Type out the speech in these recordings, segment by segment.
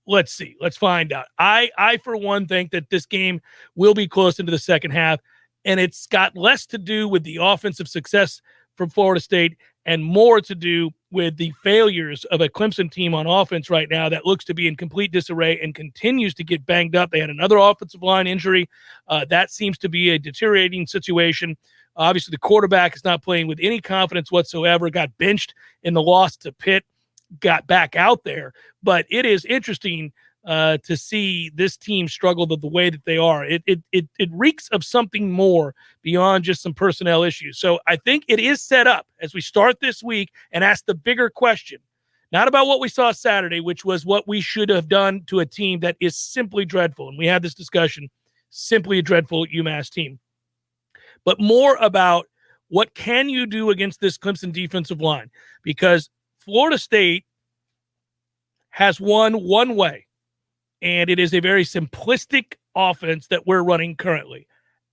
Let's see. Let's find out. I for one, think that this game will be close into the second half, and it's got less to do with the offensive success from Florida State and more to do with the failures of a Clemson team on offense right now that looks to be in complete disarray and continues to get banged up. They had another offensive line injury. That seems to be a deteriorating situation. Obviously, the quarterback is not playing with any confidence whatsoever, got benched in the loss to Pitt, got back out there. But it is interesting to see this team struggle the way that they are. It reeks of something more beyond just some personnel issues. So I think it is set up as we start this week and ask the bigger question, not about what we saw Saturday, which was what we should have done to a team that is simply dreadful. And we had this discussion, simply a dreadful UMass team. But more about what can you do against this Clemson defensive line? Because Florida State has won one way, and it is a very simplistic offense that we're running currently.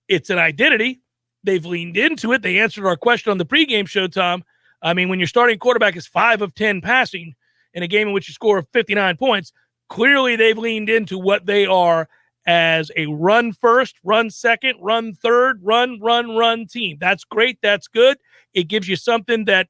It's an identity. They've leaned into it. They answered our question on the pregame show, Tom. I mean, when your starting quarterback is 5 of 10 passing in a game in which you score 59 points, clearly they've leaned into what they are as a run first, run second, run third, run team. That's great. That's good. It gives you something that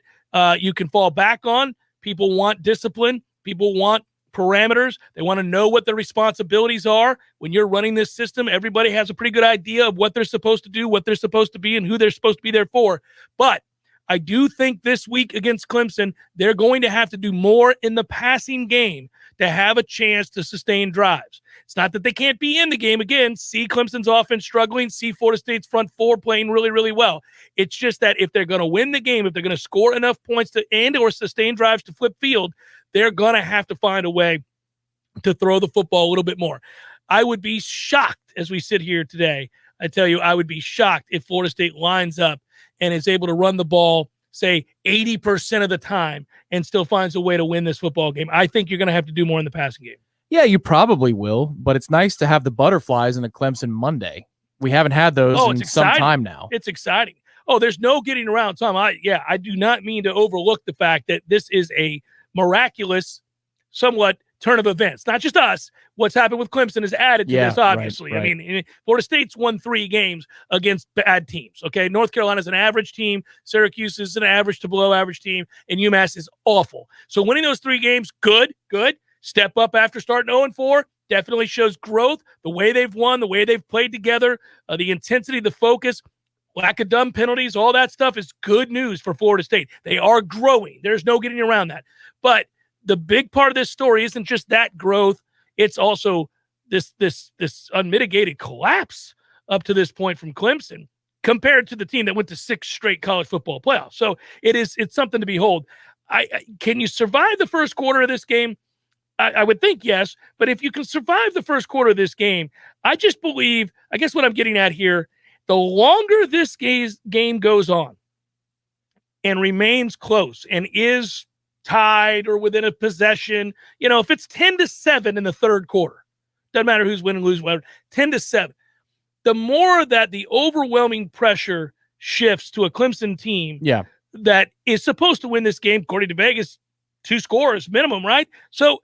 you can fall back on. People want discipline. People want parameters. They want to know what their responsibilities are. When you're running this system, everybody has a pretty good idea of what they're supposed to do, what they're supposed to be, and who they're supposed to be there for. But I do think this week against Clemson, they're going to have to do more in the passing game to have a chance to sustain drives. It's not that they can't be in the game again. See Clemson's offense struggling. See Florida State's front four playing really, really well. It's just that if they're going to win the game, if they're going to score enough points to end or sustain drives to flip field, they're going to have to find a way to throw the football a little bit more. I would be shocked as we sit here today. I tell you, I would be shocked if Florida State lines up and is able to run the ball, say, 80% of the time and still finds a way to win this football game. I think you're going to have to do more in the passing game. Yeah, you probably will, but it's nice to have the butterflies in a Clemson Monday. We haven't had those in some time now. It's exciting. Oh, there's no getting around, Tom. I do not mean to overlook the fact that this is a miraculous, somewhat turn of events. Not just us. What's happened with Clemson is added to this, obviously. Right. I mean, Florida State's won 3 games against bad teams, okay? North Carolina's an average team. Syracuse is an average to below average team. And UMass is awful. So winning those 3 games, good. Step up after starting 0-4. Definitely shows growth. The way they've won, the way they've played together, the intensity, the focus, lack of dumb penalties, all that stuff is good news for Florida State. They are growing. There's no getting around that. But the big part of this story isn't just that growth. It's also this unmitigated collapse up to this point from Clemson compared to the team that went to 6 straight college football playoffs. So it's something to behold. Can you survive the first quarter of this game? I would think yes, but if you can survive the first quarter of this game, I just believe, I guess what I'm getting at here, the longer this game goes on and remains close and is tied or within a possession, if it's 10-7 in the third quarter, doesn't matter who's winning, losing, whatever, 10-7, the more that the overwhelming pressure shifts to a Clemson team that is supposed to win this game, according to Vegas, 2 scores minimum, right? So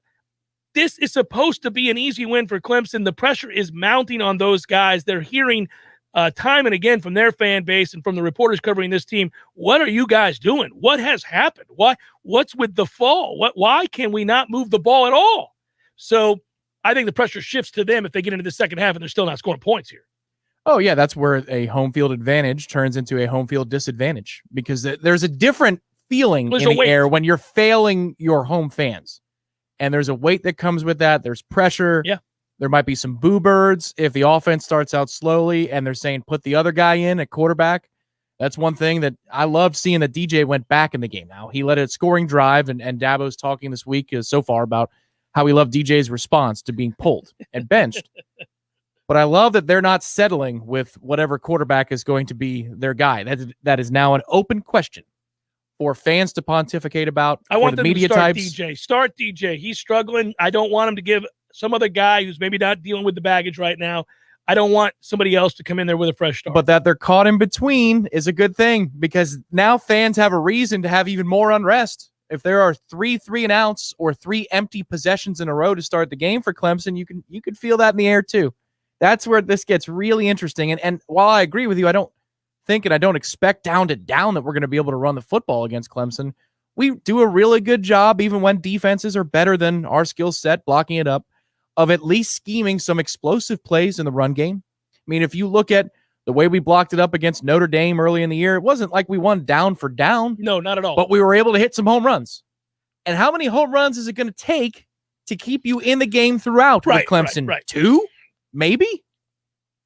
this is supposed to be an easy win for Clemson. The pressure is mounting on those guys. They're hearing time and again from their fan base and from the reporters covering this team, what are you guys doing? What has happened? What's with the fall? Why can we not move the ball at all? So I think the pressure shifts to them if they get into the second half and they're still not scoring points here. Oh, yeah, that's where a home field advantage turns into a home field disadvantage because there's a different feeling in the air when you're failing your home fans. And there's a weight that comes with that. There's pressure. Yeah. There might be some boo birds if the offense starts out slowly and they're saying put the other guy in at quarterback. That's one thing that I loved seeing that DJ went back in the game. Now, he led a scoring drive, and Dabo's talking this week so far about how he loved DJ's response to being pulled and benched. But I love that they're not settling with whatever quarterback is going to be their guy. That is now an open question for fans to pontificate about. I want the them media to start types. DJ. Start DJ. He's struggling. I don't want him to give some other guy who's maybe not dealing with the baggage right now. I don't want somebody else to come in there with a fresh start. But that they're caught in between is a good thing because now fans have a reason to have even more unrest if there are 3-and-outs or 3 empty possessions in a row to start the game for Clemson, you could feel that in the air too. That's where this gets really interesting. And while I agree with you, I don't think and I don't expect down that we're going to be able to run the football against Clemson. We do a really good job, even when defenses are better than our skill set, blocking it up, of at least scheming some explosive plays in the run game. I mean, if you look at the way we blocked it up against Notre Dame early in the year, it wasn't like we won down for down. No, not at all. But we were able to hit some home runs. And how many home runs is it going to take to keep you in the game throughout with Clemson? Right. 2? Maybe?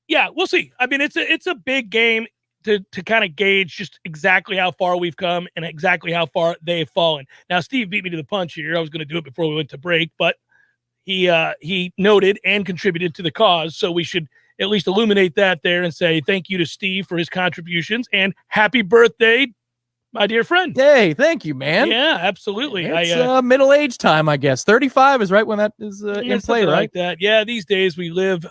Yeah, we'll see. I mean, it's a big game to kind of gauge just exactly how far we've come and exactly how far they've fallen. Now, Steve beat me to the punch here. I was going to do it before we went to break, but he noted and contributed to the cause, so we should at least illuminate that there and say thank you to Steve for his contributions and happy birthday, my dear friend. Hey, thank you, man. Yeah, absolutely. It's middle-age time, I guess. 35 is right when that is in play, right? Like that. Yeah, these days we live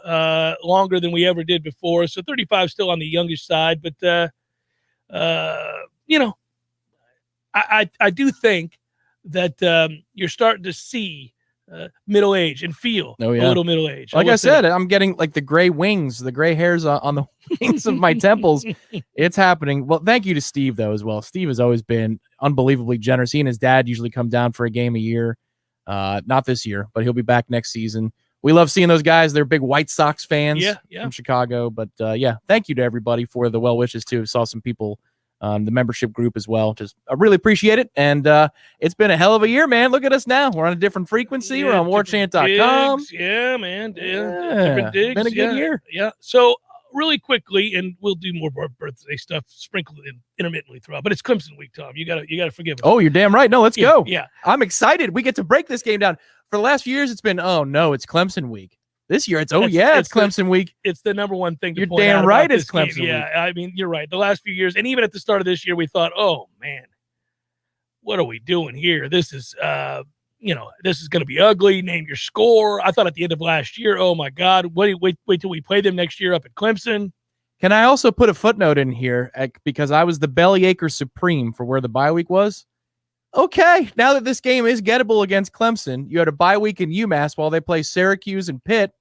longer than we ever did before, so 35 is still on the youngish side. But, I do think that you're starting to see middle age and feel a little middle age. Like I said, I'm getting like the gray wings, the gray hairs on the wings of my temples. It's happening. Well, thank you to Steve though as well. Steve has always been unbelievably generous. He and his dad usually come down for a game a year. Not this year, but he'll be back next season. We love seeing those guys. They're big White Sox fans from Chicago. But thank you to everybody for the well wishes too. Saw some people the membership group as well. Just I really appreciate it. And it's been a hell of a year, man. Look at us now. We're on a different frequency. We're on warchant.com. Yeah, man. Different digs. Been a good year. Yeah. So really quickly, and we'll do more birthday stuff sprinkled in intermittently throughout, but it's Clemson week, Tom. You gotta forgive us. Oh, you're damn right. No, let's go. Yeah. I'm excited. We get to break this game down. For the last few years, it's been, oh no, it's Clemson week. This year, it's Clemson week. It's the number one thing to you're point damn out right about it's Clemson game. week. Yeah, I mean, you're right. The last few years, and even at the start of this year, we thought, oh, man, what are we doing here? This is, this is going to be ugly. Name your score. I thought at the end of last year, oh, my God, wait till we play them next year up at Clemson. Can I also put a footnote in here because I was the Bellyacher Supreme for where the bye week was? Okay, now that this game is gettable against Clemson, you had a bye week in UMass while they play Syracuse and Pitt,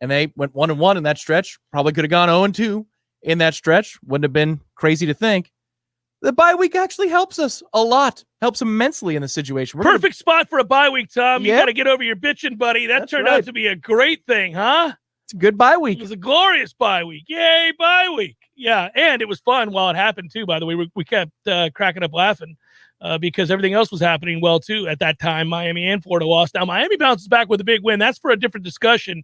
and they went 1-1 in that stretch. Probably could have gone 0-2 in that stretch. Wouldn't have been crazy to think. The bye week actually helps us a lot. Helps immensely in the situation. Perfect spot for a bye week, Tom. You got to get over your bitching, buddy. That turned out to be a great thing, huh? It's a good bye week. It was a glorious bye week. Yay, bye week. Yeah, and it was fun while it happened, too, by the way. We kept cracking up laughing. Because everything else was happening well, too, at that time. Miami and Florida lost. Now, Miami bounces back with a big win. That's for a different discussion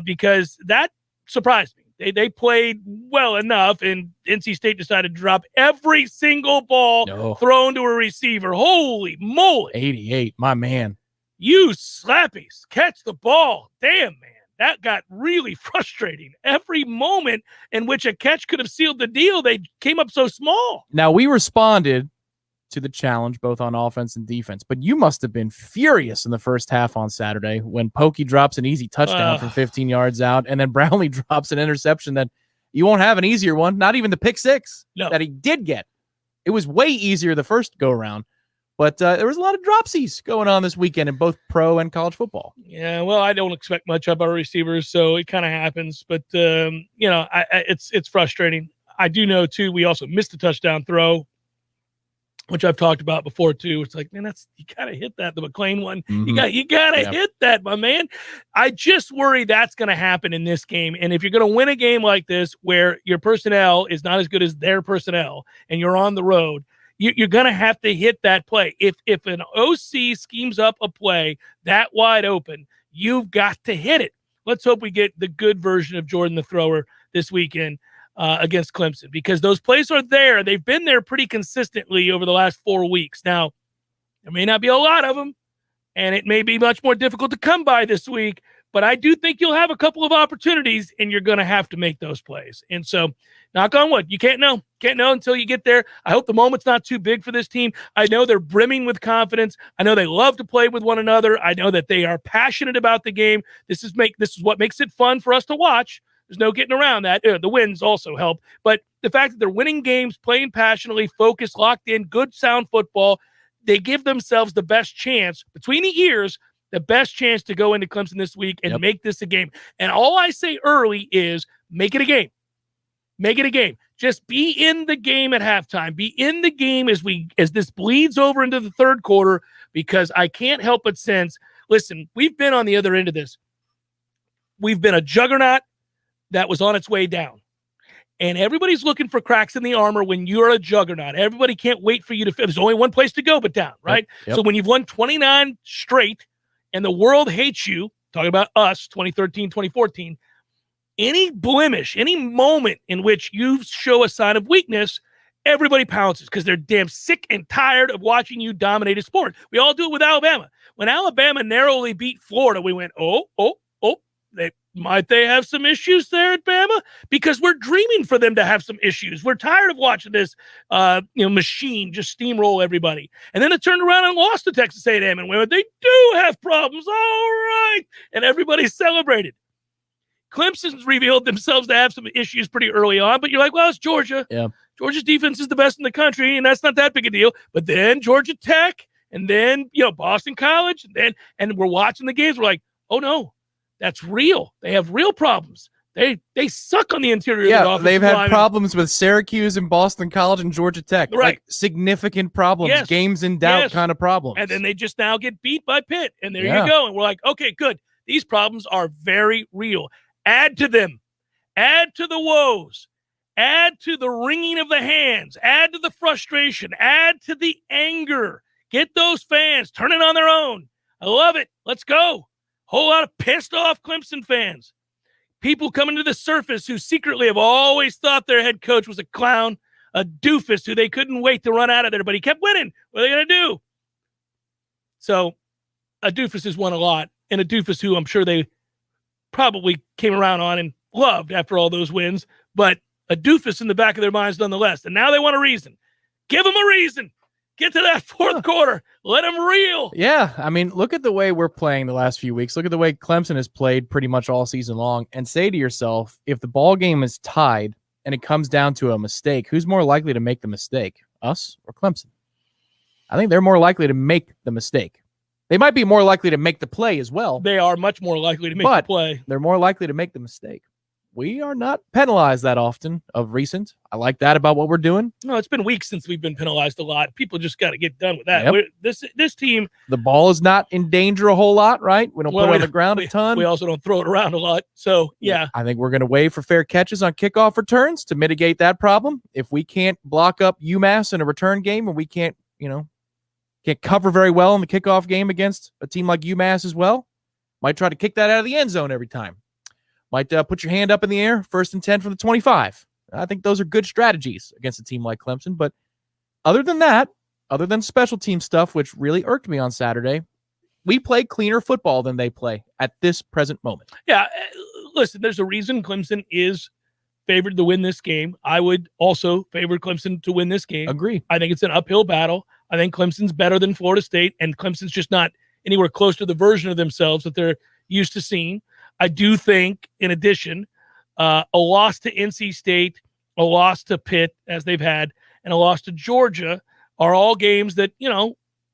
because that surprised me. They played well enough, and NC State decided to drop every single ball thrown to a receiver. Holy moly. 88, my man. You slappies. Catch the ball. Damn, man. That got really frustrating. Every moment in which a catch could have sealed the deal, they came up so small. Now, we responded to the challenge, both on offense and defense. But you must have been furious in the first half on Saturday when Pokey drops an easy touchdown from 15 yards out, and then Brownlee drops an interception that you won't have an easier one, not even the pick six that he did get. It was way easier the first go-around. But there was a lot of dropsies going on this weekend in both pro and college football. Yeah, well, I don't expect much of our receivers, so it kind of happens. But, it's frustrating. I do know, too, we also missed a touchdown throw, which I've talked about before too. It's like, man, you gotta hit that, the McLean one. Mm-hmm. You gotta hit that, my man. I just worry that's gonna happen in this game. And if you're gonna win a game like this, where your personnel is not as good as their personnel, and you're on the road, you're gonna have to hit that play. If an OC schemes up a play that wide open, you've got to hit it. Let's hope we get the good version of Jordan the Thrower this weekend. Against Clemson, because those plays are there. They've been there pretty consistently over the last 4 weeks. Now, there may not be a lot of them, and it may be much more difficult to come by this week, but I do think you'll have a couple of opportunities, and you're going to have to make those plays. And so, knock on wood, you can't know. Can't know until you get there. I hope the moment's not too big for this team. I know they're brimming with confidence. I know they love to play with one another. I know that they are passionate about the game. This is what makes it fun for us to watch. There's no getting around that. The wins also help. But the fact that they're winning games, playing passionately, focused, locked in, good, sound football, they give themselves the best chance between the ears, the best chance to go into Clemson this week and make this a game. And all I say early is make it a game. Make it a game. Just be in the game at halftime. Be in the game as this bleeds over into the third quarter, because I can't help but sense, listen, we've been on the other end of this. We've been a juggernaut that was on its way down. And everybody's looking for cracks in the armor when you're a juggernaut. Everybody can't wait for you to there's only one place to go but down, right? Yep. So when you've won 29 straight and the world hates you, talking about us, 2013, 2014, any blemish, any moment in which you show a sign of weakness, everybody pounces because they're damn sick and tired of watching you dominate a sport. We all do it with Alabama. When Alabama narrowly beat Florida, we went, might they have some issues there at Bama? Because we're dreaming for them to have some issues. We're tired of watching this machine just steamroll everybody. And then it turned around and lost to Texas A&M and went, they do have problems. All right. And everybody celebrated. Clemson's revealed themselves to have some issues pretty early on, but you're like, well, it's Georgia. Yeah. Georgia's defense is the best in the country, and that's not that big a deal. But then Georgia Tech, and then Boston College, and we're watching the games. We're like, oh no, that's real. They have real problems. They suck on the interior of the offensive they've had line. problems with Syracuse and Boston College and Georgia Tech. Right. Like, significant problems, Yes. games in doubt kind of problems. And then they just now get beat by Pitt, and there Yeah. you go. And we're like, okay, good. These problems are very real. Add to them. Add to the woes. Add to the wringing of the hands. Add to the frustration. Add to the anger. Get those fans turning on their own. I love it. Let's go. Whole lot of pissed off Clemson fans. People coming to the surface who secretly have always thought their head coach was a clown, a doofus who they couldn't wait to run out of there, but he kept winning. What are they going to do? So a doofus has won a lot, and a doofus who I'm sure they probably came around on and loved after all those wins, but a doofus in the back of their minds nonetheless. And now they want a reason. Give them a reason. Get to that fourth quarter. Let them reel. Yeah, I mean, look at the way we're playing the last few weeks. Look at the way Clemson has played pretty much all season long, and say to yourself, if the ball game is tied and it comes down to a mistake, who's more likely to make the mistake, us or Clemson? I think they're more likely to make the mistake. They might be more likely to make the play as well. They are much more likely to make the play. They're more likely to make the mistake. We are not penalized that often of recent. I like that about what we're doing. No, it's been weeks since we've been penalized a lot. People just got to get done with that. Yep. This team, the ball is not in danger a whole lot, right? We don't put it on the ground a ton. We also don't throw it around a lot. So, yeah. I think we're going to wait for fair catches on kickoff returns to mitigate that problem. If we can't block up UMass in a return game and we can't cover very well in the kickoff game against a team like UMass as well, might try to kick that out of the end zone every time. Might put your hand up in the air, 1st and 10 from the 25. I think those are good strategies against a team like Clemson. But other than that, other than special team stuff, which really irked me on Saturday, we play cleaner football than they play at this present moment. Yeah, listen, there's a reason Clemson is favored to win this game. I would also favor Clemson to win this game. Agree. I think it's an uphill battle. I think Clemson's better than Florida State, and Clemson's just not anywhere close to the version of themselves that they're used to seeing. I do think, in addition, a loss to NC State, a loss to Pitt, as they've had, and a loss to Georgia are all games that,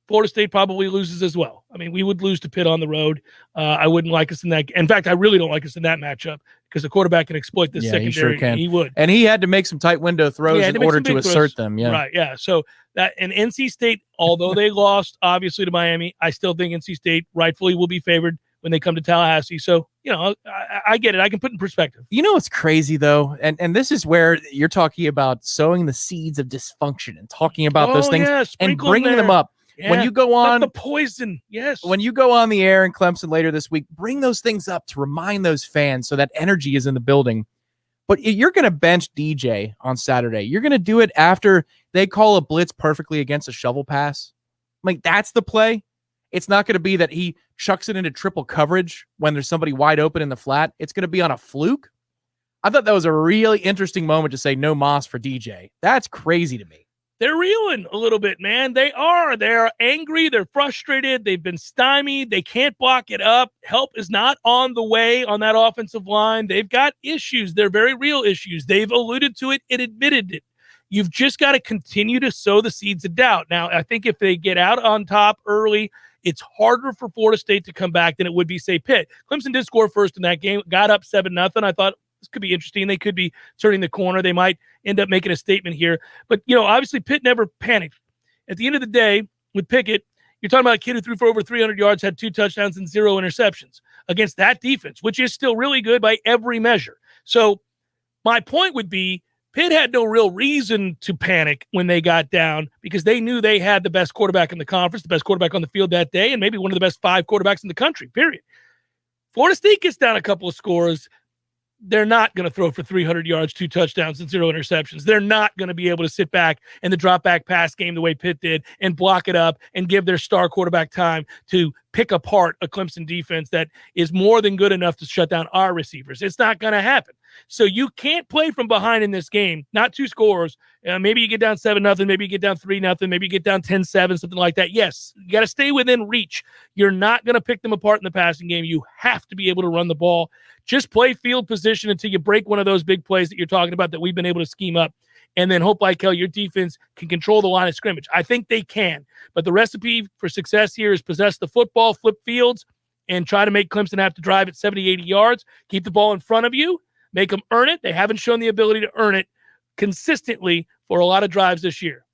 Florida State probably loses as well. I mean, we would lose to Pitt on the road. I wouldn't like us in that. In fact, I really don't like us in that matchup because the quarterback can exploit this secondary. He sure can. He would. And he had to make some tight window throws in order to assert them. Yeah. Right. Yeah. So that, and NC State, although they lost obviously to Miami, I still think NC State rightfully will be favored when they come to Tallahassee. So, I get it. I can put in perspective. It's crazy though. And this is where you're talking about sowing the seeds of dysfunction and talking about those things and bringing them up. Yeah. When you go on the poison. Yes. When you go on the air in Clemson later this week, bring those things up to remind those fans so that energy is in the building. But you're going to bench DJ on Saturday. You're going to do it after they call a blitz perfectly against a shovel pass. Like, that's the play. It's not going to be that he chucks it into triple coverage when there's somebody wide open in the flat. It's going to be on a fluke. I thought that was a really interesting moment to say no moss for DJ. That's crazy to me. They're reeling a little bit, man. They are. They're angry. They're frustrated. They've been stymied. They can't block it up. Help is not on the way on that offensive line. They've got issues. They're very real issues. They've alluded to it and admitted it. You've just got to continue to sow the seeds of doubt. Now, I think if they get out on top early, it's harder for Florida State to come back than it would be, say, Pitt. Clemson did score first in that game, got up 7-0. I thought this could be interesting. They could be turning the corner. They might end up making a statement here. But, obviously Pitt never panicked. At the end of the day, with Pickett, you're talking about a kid who threw for over 300 yards, had 2 touchdowns and 0 interceptions against that defense, which is still really good by every measure. So my point would be Pitt had no real reason to panic when they got down because they knew they had the best quarterback in the conference, the best quarterback on the field that day, and maybe one of the best 5 quarterbacks in the country, period. Florida State gets down a couple of scores. They're not going to throw for 300 yards, 2 touchdowns, and 0 interceptions. They're not going to be able to sit back in the drop-back pass game the way Pitt did and block it up and give their star quarterback time to pick apart a Clemson defense that is more than good enough to shut down our receivers. It's not going to happen. So you can't play from behind in this game, not 2 scores. Maybe you get down 7-0, maybe you get down 3-0, maybe you get down 10-7, something like that. Yes, you got to stay within reach. You're not going to pick them apart in the passing game. You have to be able to run the ball. Just play field position until you break one of those big plays that you're talking about that we've been able to scheme up. And then hope like hell your defense can control the line of scrimmage. I think they can. But the recipe for success here is possess the football, flip fields, and try to make Clemson have to drive at 70, 80 yards. Keep the ball in front of you. Make them earn it. They haven't shown the ability to earn it consistently for a lot of drives this year.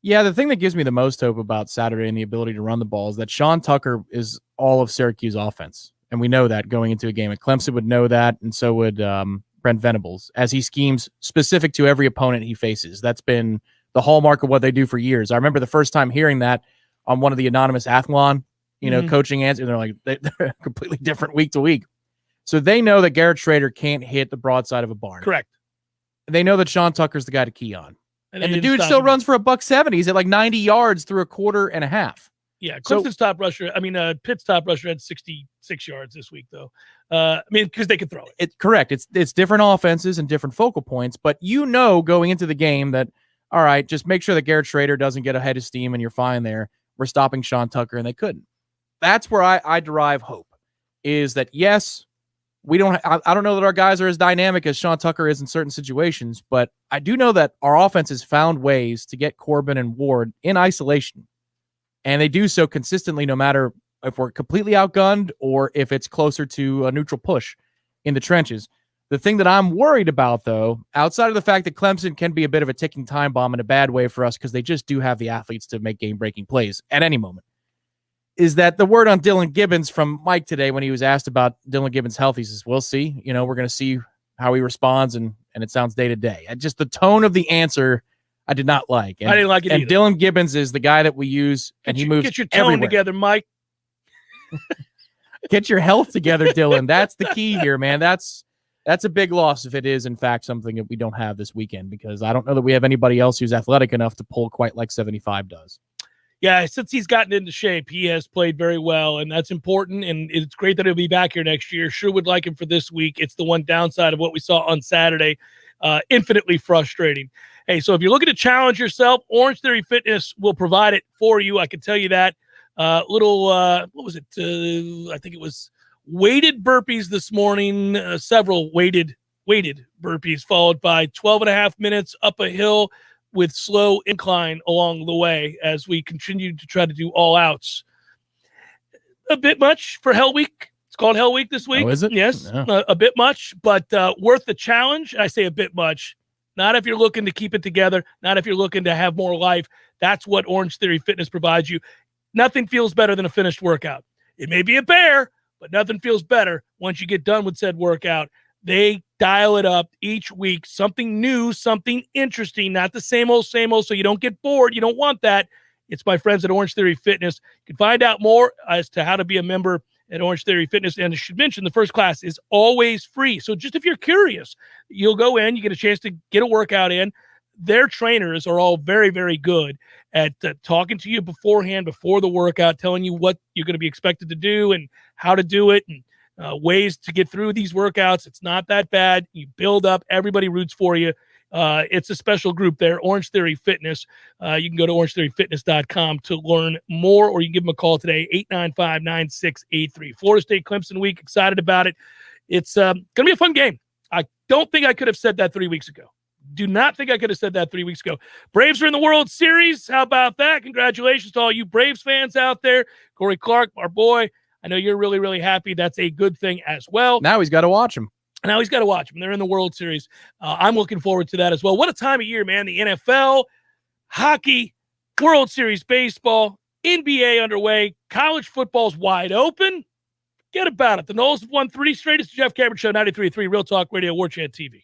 Yeah, the thing that gives me the most hope about Saturday and the ability to run the ball is that Sean Tucker is all of Syracuse offense. And we know that going into a game. And Clemson would know that, and so would Brent Venables, as he schemes specific to every opponent he faces. That's been the hallmark of what they do for years. I remember the first time hearing that on one of the anonymous Athlon, coaching answers. They're like, they're completely different week to week. So they know that Garrett Schrader can't hit the broadside of a barn. Correct. They know that Sean Tucker's the guy to key on. And the dude still him. runs for $170. He's at like 90 yards through a quarter and a half. Yeah, Clemson's top rusher. Pitt's top rusher had 66 yards this week, though. Because they could throw it. Correct. It's different offenses and different focal points, but going into the game that, all right, just make sure that Garrett Schrader doesn't get ahead of steam and you're fine there. We're stopping Sean Tucker, and they couldn't. That's where I derive hope, is that, yes, I don't know that our guys are as dynamic as Sean Tucker is in certain situations, but I do know that our offense has found ways to get Corbin and Ward in isolation. And they do so consistently, no matter if we're completely outgunned or if it's closer to a neutral push in the trenches. The thing that I'm worried about, though, outside of the fact that Clemson can be a bit of a ticking time bomb in a bad way for us because they just do have the athletes to make game-breaking plays at any moment, is that the word on Dylan Gibbons from Mike today when he was asked about Dylan Gibbons' health, he says, we'll see. We're going to see how he responds, and it sounds day-to-day. Just the tone of the answer I did not like. I didn't like it either. And Dylan Gibbons is the guy that we use, and he moves Get your tone everywhere. together, Mike. Get your health together, Dylan. That's the key here, man. That's a big loss if it is, in fact, something that we don't have this weekend, because I don't know that we have anybody else who's athletic enough to pull quite like 75 does. Yeah, since he's gotten into shape, he has played very well, and that's important, and it's great that he'll be back here next year. Sure would like him for this week. It's the one downside of what we saw on Saturday. Infinitely frustrating. Hey, so if you're looking to challenge yourself, Orange Theory Fitness will provide it for you. I can tell you that. What was it? I think it was weighted burpees this morning, several weighted burpees, followed by 12.5 minutes up a hill with slow incline along the way as we continue to try to do all outs. A bit much for Hell Week. It's called Hell Week this week. Oh, is it? Yes, No. A bit much, but worth the challenge. I say a bit much. Not if you're looking to keep it together, not if you're looking to have more life. That's what Orange Theory Fitness provides you. Nothing feels better than a finished workout. It may be a bear, but nothing feels better once you get done with said workout. They dial it up each week, something new, something interesting, not the same old, so you don't get bored. You don't want that. It's my friends at Orange Theory Fitness. You can find out more as to how to be a member at Orange Theory Fitness. And I should mention, the first class is always free. So just if you're curious, you'll go in, you get a chance to get a workout in. Their trainers are all very, very good at talking to you beforehand, before the workout, telling you what you're going to be expected to do and how to do it, and ways to get through these workouts. It's not that bad. You build up. Everybody roots for you. It's a special group there, Orange Theory Fitness. You can go to orangetheoryfitness.com to learn more, or you can give them a call today, 895-9683. Florida State Clemson week. Excited about it. It's going to be a fun game. I don't think I could have said that 3 weeks ago. do not think I could have said that 3 weeks ago. Braves are in the World Series. How about that? Congratulations to all you Braves fans out there. Corey Clark, our boy, I know you're really, really happy. That's a good thing as well. Now he's got to watch him. Now he's got to watch them. They're in the World Series. I'm looking forward to that as well. What a time of year, man. The NFL, hockey, World Series baseball, NBA underway. College football's wide open. Get about it. The Noles have won 3 straight. It's the Jeff Cameron Show, 93.3 Real Talk Radio, Warchant TV.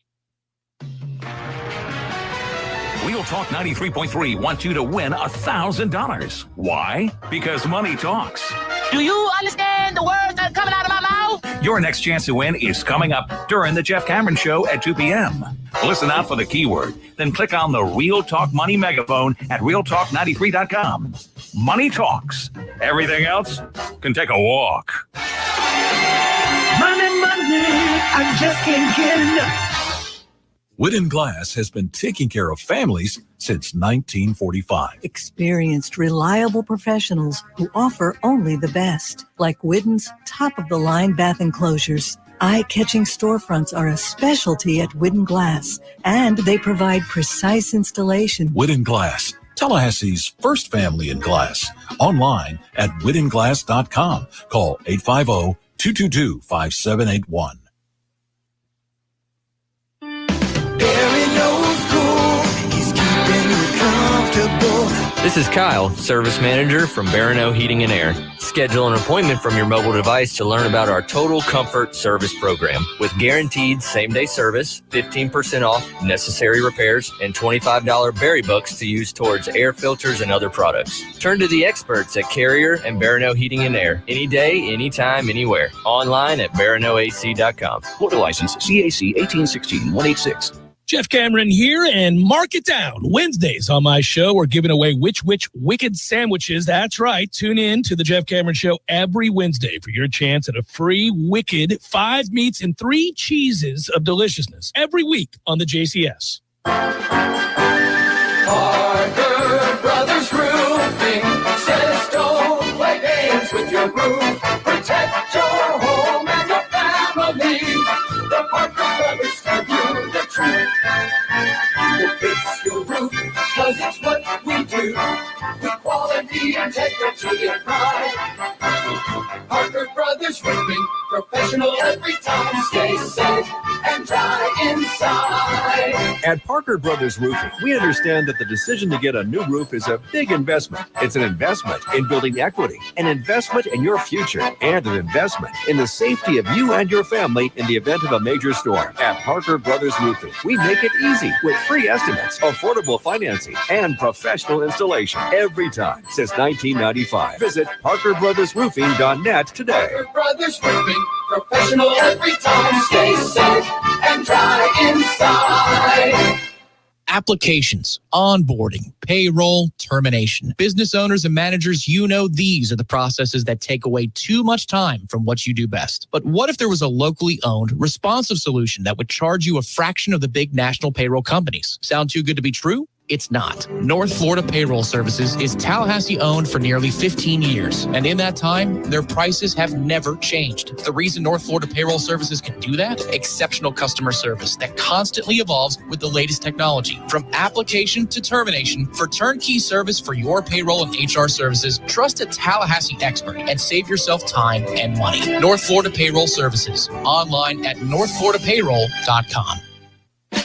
Real Talk 93.3 wants you to win $1,000. Why? Because money talks. Do you understand the words that are coming out of my mouth? Your next chance to win is coming up during the Jeff Cameron Show at 2 p.m. Listen out for the keyword, then click on the Real Talk Money megaphone at realtalk93.com. Money talks. Everything else can take a walk. Money, I just can't get enough. Wooden Glass has been taking care of families since 1945. Experienced, reliable professionals who offer only the best, like Wooden's top-of-the-line bath enclosures. Eye-catching storefronts are a specialty at Wooden Glass, and they provide precise installation. Wooden Glass, Tallahassee's first family in glass. Online at woodenglass.com. Call 850-222-5781. This is Kyle, Service Manager from Barano Heating and Air. Schedule an appointment from your mobile device to learn about our Total Comfort Service Program. With guaranteed same-day service, 15% off necessary repairs, and $25 berry books to use towards air filters and other products. Turn to the experts at Carrier and Barano Heating and Air. Any day, anytime, anywhere. Online at baranoac.com. Florida license CAC 1816-186. Jeff Cameron here, and mark it down. Wednesdays on my show, we're giving away which wicked sandwiches. That's right. Tune in to the Jeff Cameron Show every Wednesday for your chance at a free wicked 5 meats and 3 cheeses of deliciousness every week on the JCS. Parker Brothers Roofing says don't play games with your roof. Protect your home and your family. The Parker Brothers tell you the truth. We'll fix your roof, cause it's what we do. With quality, integrity, and pride. Parker Brothers Roofing, professional every time. Stay safe and dry inside. At Parker Brothers Roofing, we understand that the decision to get a new roof is a big investment. It's an investment in building equity, an investment in your future, and an investment in the safety of you and your family in the event of a major storm. At Parker Brothers Roofing, we make it easy with free estimates, affordable financing, and professional installation every time since 1995. Visit ParkerBrothersRoofing.net today. Parker Brothers Roofing, professional every time. Stay safe and dry inside. Applications, onboarding, payroll, termination. Business owners and managers, you know these are the processes that take away too much time from what you do best. But what if there was a locally owned, responsive solution that would charge you a fraction of the big national payroll companies? Sound too good to be true? It's not. North Florida Payroll Services is Tallahassee owned for nearly 15 years. And in that time, their prices have never changed. The reason North Florida Payroll Services can do that? Exceptional customer service that constantly evolves with the latest technology. From application to termination, for turnkey service for your payroll and HR services, trust a Tallahassee expert and save yourself time and money. North Florida Payroll Services. Online at northfloridapayroll.com.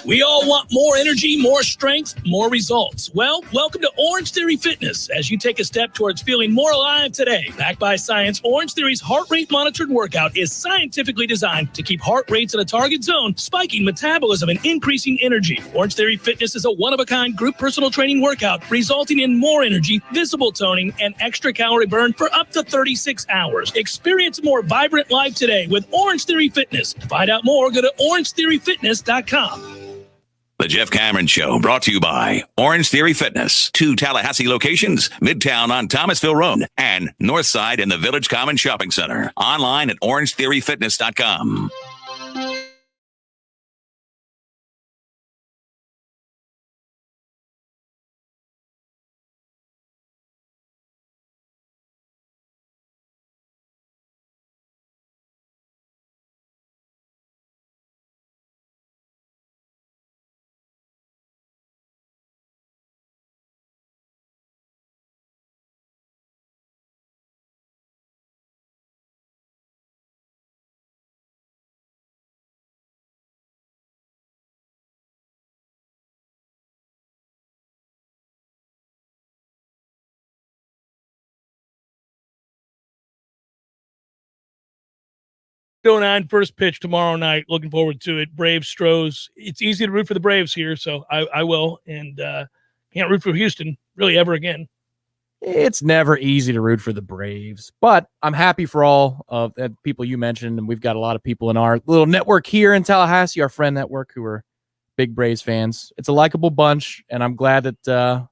We all want more energy, more strength, more results. Well, welcome to Orange Theory Fitness as you take a step towards feeling more alive today. Backed by science, Orange Theory's heart rate monitored workout is scientifically designed to keep heart rates in a target zone, spiking metabolism and increasing energy. Orange Theory Fitness is a one-of-a-kind group personal training workout resulting in more energy, visible toning, and extra calorie burn for up to 36 hours. Experience a more vibrant life today with Orange Theory Fitness. To find out more, go to orangetheoryfitness.com. The Jeff Cameron Show, brought to you by Orange Theory Fitness. 2 Tallahassee locations, Midtown on Thomasville Road and Northside in the Village Common Shopping Center. Online at orangetheoryfitness.com. 8:09 first pitch tomorrow night. Looking forward to it. Braves, Stros. It's easy to root for the Braves here, so I will. And can't root for Houston really ever again. It's never easy to root for the Braves, but I'm happy for all of the people you mentioned, and we've got a lot of people in our little network here in Tallahassee, our friend network, who are big Braves fans. It's a likable bunch, and I'm glad that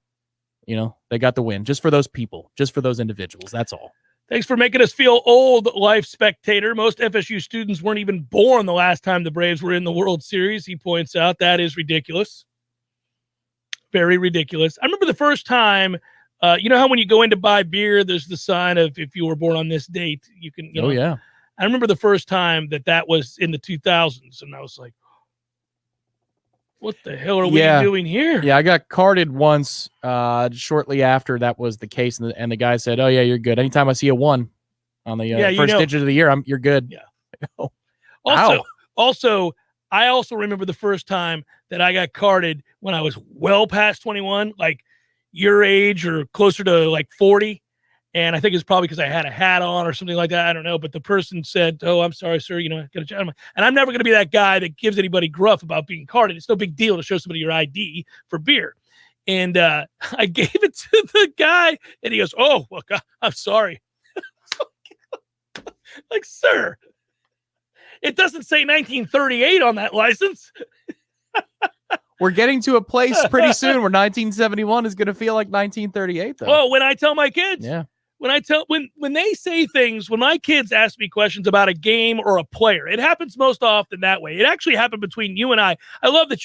they got the win just for those people, just for those individuals. That's all. Thanks for making us feel old, Life Spectator. Most FSU students weren't even born the last time the Braves were in the World Series, he points out. That is ridiculous. Very ridiculous. I remember the first time, you know how when you go in to buy beer, there's the sign of if you were born on this date, you can, Oh, yeah. I remember the first time that was in the 2000s, and I was like, what the hell are we doing here? Yeah, I got carded once shortly after that was the case, and the guy said, oh, yeah, you're good. Anytime I see a 1 on the first digit of the year, you're good. Yeah. Also, I also remember the first time that I got carded when I was well past 21, like your age or closer to like 40. And I think it's probably because I had a hat on or something like that. I don't know. But the person said, oh, I'm sorry, sir. I got a job. And I'm never going to be that guy that gives anybody gruff about being carded. It's no big deal to show somebody your ID for beer. And I gave it to the guy, and he goes, oh, look, I'm sorry. Like, sir, it doesn't say 1938 on that license. We're getting to a place pretty soon where 1971 is going to feel like 1938, though. Oh, when I tell my kids. Yeah. When they say things, when my kids ask me questions about a game or a player, it happens most often that way. It actually happened between you and I. I love that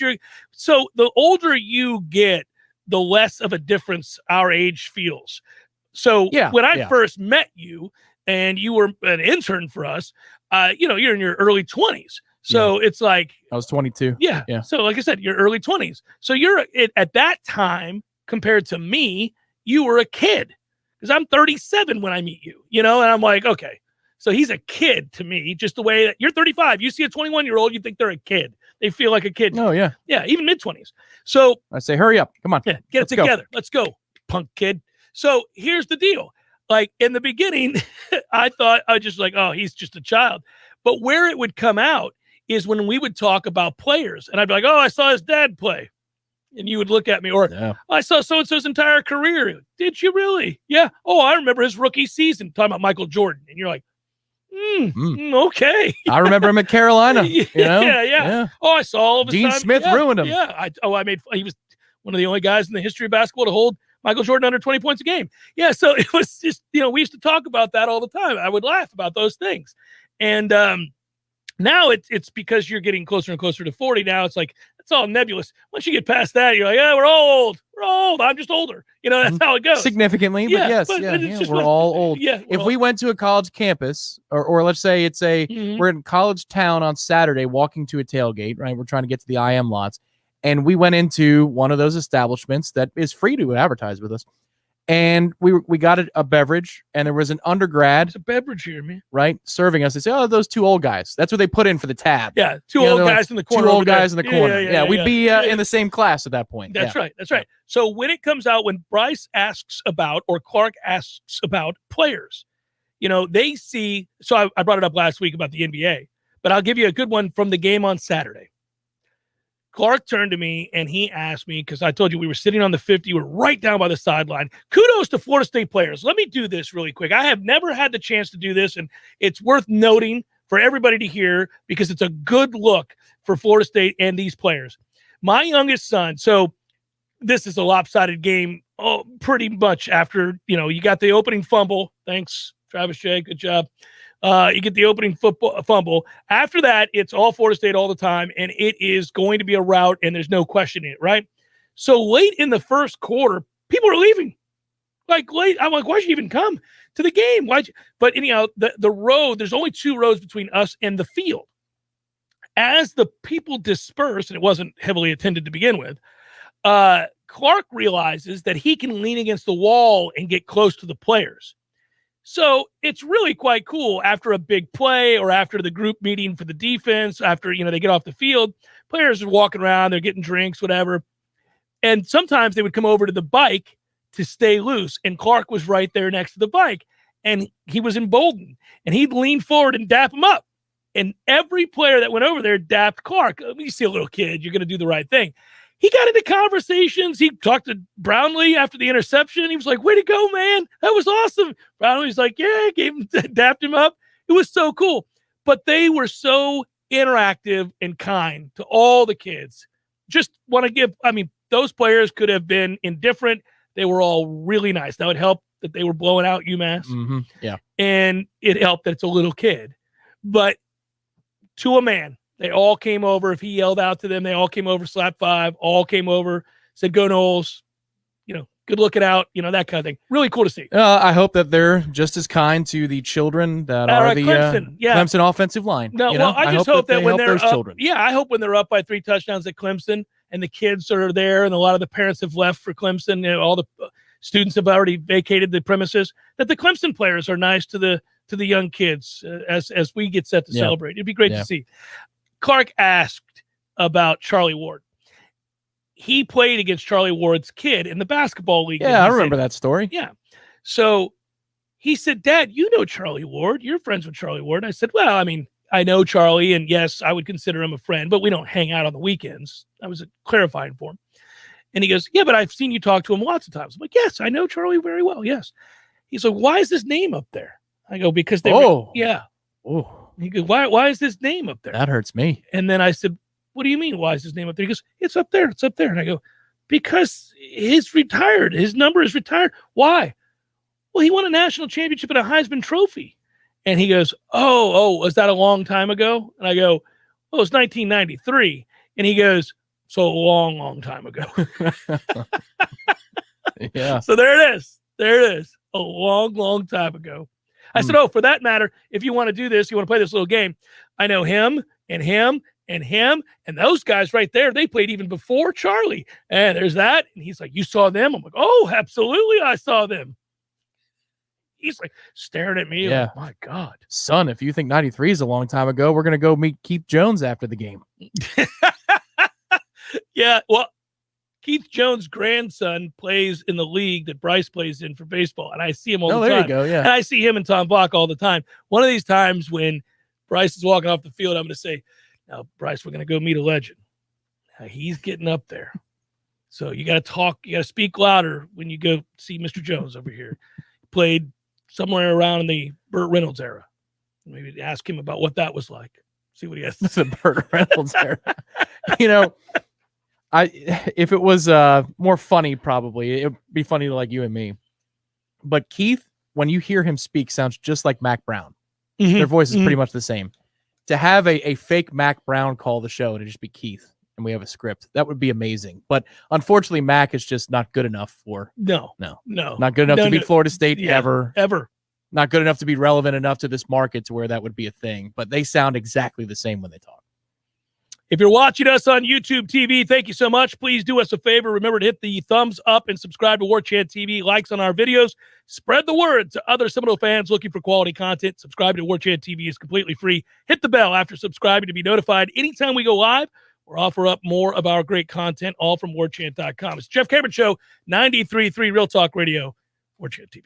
so the older you get, the less of a difference our age feels. So when I first met you and you were an intern for us, you're in your early 20s. So it's like I was 22. Yeah. So like I said, you're early 20s. So you're at that time compared to me, you were a kid. Because I'm 37 when I meet you, and I'm like, okay, so he's a kid to me, just the way that you're 35. You see a 21-year-old, you think they're a kid. They feel like a kid. Oh, yeah. Yeah, even mid-20s. So I say, hurry up. Come on. Yeah, get it together. Let's go, punk kid. So here's the deal. Like in the beginning, I thought I was just like, oh, he's just a child. But where it would come out is when we would talk about players. And I'd be like, oh, I saw his dad play. And you would look at me, or I saw so-and-so's entire career. Did you really? Yeah. Oh, I remember his rookie season, talking about Michael Jordan. And you're like, okay. I remember him at Carolina. Yeah. Oh, I saw all of his Dean time. Smith ruined him. Yeah. He was one of the only guys in the history of basketball to hold Michael Jordan under 20 points a game. Yeah. So it was just, we used to talk about that all the time. I would laugh about those things. And now it's because you're getting closer and closer to 40. Now it's like, it's all nebulous. Once you get past that, you're like, yeah, we're all old. We're old. I'm just older. That's how it goes. Significantly, but yes, we're all old. Yeah, if we went to a college campus, or let's say it's we're in college town on Saturday walking to a tailgate, right? We're trying to get to the IM lots. And we went into one of those establishments that is free to advertise with us. And we got a beverage, and there was an undergrad. It's a beverage here, man. Right? Serving us. They say, oh, those two old guys. That's what they put in for the tab. Yeah, two old guys in the corner. Two old guys in the corner. Yeah, we'd be in the same class at that point. That's right. That's right. So when it comes out, when Bryce asks about, or Clark asks about players, they see. So I brought it up last week about the NBA, but I'll give you a good one from the game on Saturday. Clark turned to me and he asked me, because I told you we were sitting on the 50, we're right down by the sideline. Kudos to Florida State players. Let me do this really quick. I have never had the chance to do this, and it's worth noting for everybody to hear because it's a good look for Florida State and these players. My youngest son, so this is a lopsided game pretty much after, you got the opening fumble. Thanks, Travis J. Good job. You get the opening fumble. After that, it's all Florida State all the time, and it is going to be a rout, and there's no questioning it, right? So late in the first quarter, people are leaving. Like late, I'm like, why'd you even come to the game? But anyhow, the road, there's only 2 rows between us and the field. As the people disperse, and it wasn't heavily attended to begin with, Clark realizes that he can lean against the wall and get close to the players. So it's really quite cool after a big play or after the group meeting for the defense, after, they get off the field, players are walking around, they're getting drinks, whatever. And sometimes they would come over to the bike to stay loose. And Clark was right there next to the bike, and he was emboldened, and he'd lean forward and dap him up. And every player that went over there dapped Clark. You see a little kid, you're going to do the right thing. He got into conversations. He talked to Brownlee after the interception. He was like, way to go, man. That was awesome. Brownlee's like, yeah, dapped him up. It was so cool. But they were so interactive and kind to all the kids. Just want to give, those players could have been indifferent. They were all really nice. Now, it helped that they were blowing out UMass. Mm-hmm. Yeah. And it helped that it's a little kid. But to a man, they all came over. If he yelled out to them, they all came over, slapped five, all came over, said, go Noles, good looking out, that kind of thing. Really cool to see. I hope that they're just as kind to the children that are the Clemson offensive line. No, well, I just hope that when they're up, children. Yeah, I hope when they're up by 3 touchdowns at Clemson and the kids are there and a lot of the parents have left for Clemson, all the students have already vacated the premises, that the Clemson players are nice to the young kids as we get set to celebrate. It'd be great to see. Clark asked about Charlie Ward. He played against Charlie Ward's kid in the basketball league. Yeah, I remember that story. Yeah. So he said, Dad, you know Charlie Ward. You're friends with Charlie Ward. And I said, well, I know Charlie, and yes, I would consider him a friend, but we don't hang out on the weekends. I was clarifying for him. And he goes, yeah, but I've seen you talk to him lots of times. I'm like, yes, I know Charlie very well. Yes. He's like, why is his name up there? I go, because they yeah. Oh. He goes, why is his name up there? That hurts me. And then I said, what do you mean? Why is his name up there? He goes, it's up there. It's up there. And I go, because he's retired. His number is retired. Why? Well, he won a national championship and a Heisman Trophy. And he goes, oh, was that a long time ago? And I go, oh, it's 1993. And he goes, so a long, long time ago. Yeah. So there it is. There it is. A long, long time ago. I said, oh, for that matter, if you want to do this, you want to play this little game, I know him and him and him and those guys right there. They played even before Charlie. And there's that. And he's like, you saw them? I'm like, oh, absolutely, I saw them. He's like staring at me. Yeah. Like, my God. Son, if you think 93 is a long time ago, we're going to go meet Keith Jones after the game. Yeah, well, Keith Jones' grandson plays in the league that Bryce plays in for baseball, and I see him all the time. There you go, yeah. And I see him and Tom Block all the time. One of these times when Bryce is walking off the field, I'm going to say, now, Bryce, we're going to go meet a legend. Now, he's getting up there. So you got to talk, you got to speak louder when you go see Mr. Jones over here. He played somewhere around in the Burt Reynolds era. Maybe ask him about what that was like. See what he has to say. The Burt Reynolds era. If it was more funny, probably it'd be funny to like you and me. But Keith, when you hear him speak, sounds just like Mac Brown. Mm-hmm. Their voice is pretty much the same. To have a fake Mac Brown call the show and it just be Keith, and we have a script, that would be amazing. But unfortunately, Mac is just not good enough for not good enough to beat Florida State ever. Not good enough to be relevant enough to this market to where that would be a thing. But they sound exactly the same when they talk. If you're watching us on YouTube TV, thank you so much. Please do us a favor. Remember to hit the thumbs up and subscribe to Warchant TV. Likes on our videos. Spread the word to other Seminole fans looking for quality content. Subscribe to Warchant TV is completely free. Hit the bell after subscribing to be notified anytime we go live or offer up more of our great content, all from warchant.com. It's Jeff Cameron Show, 93.3 Real Talk Radio, Warchant TV.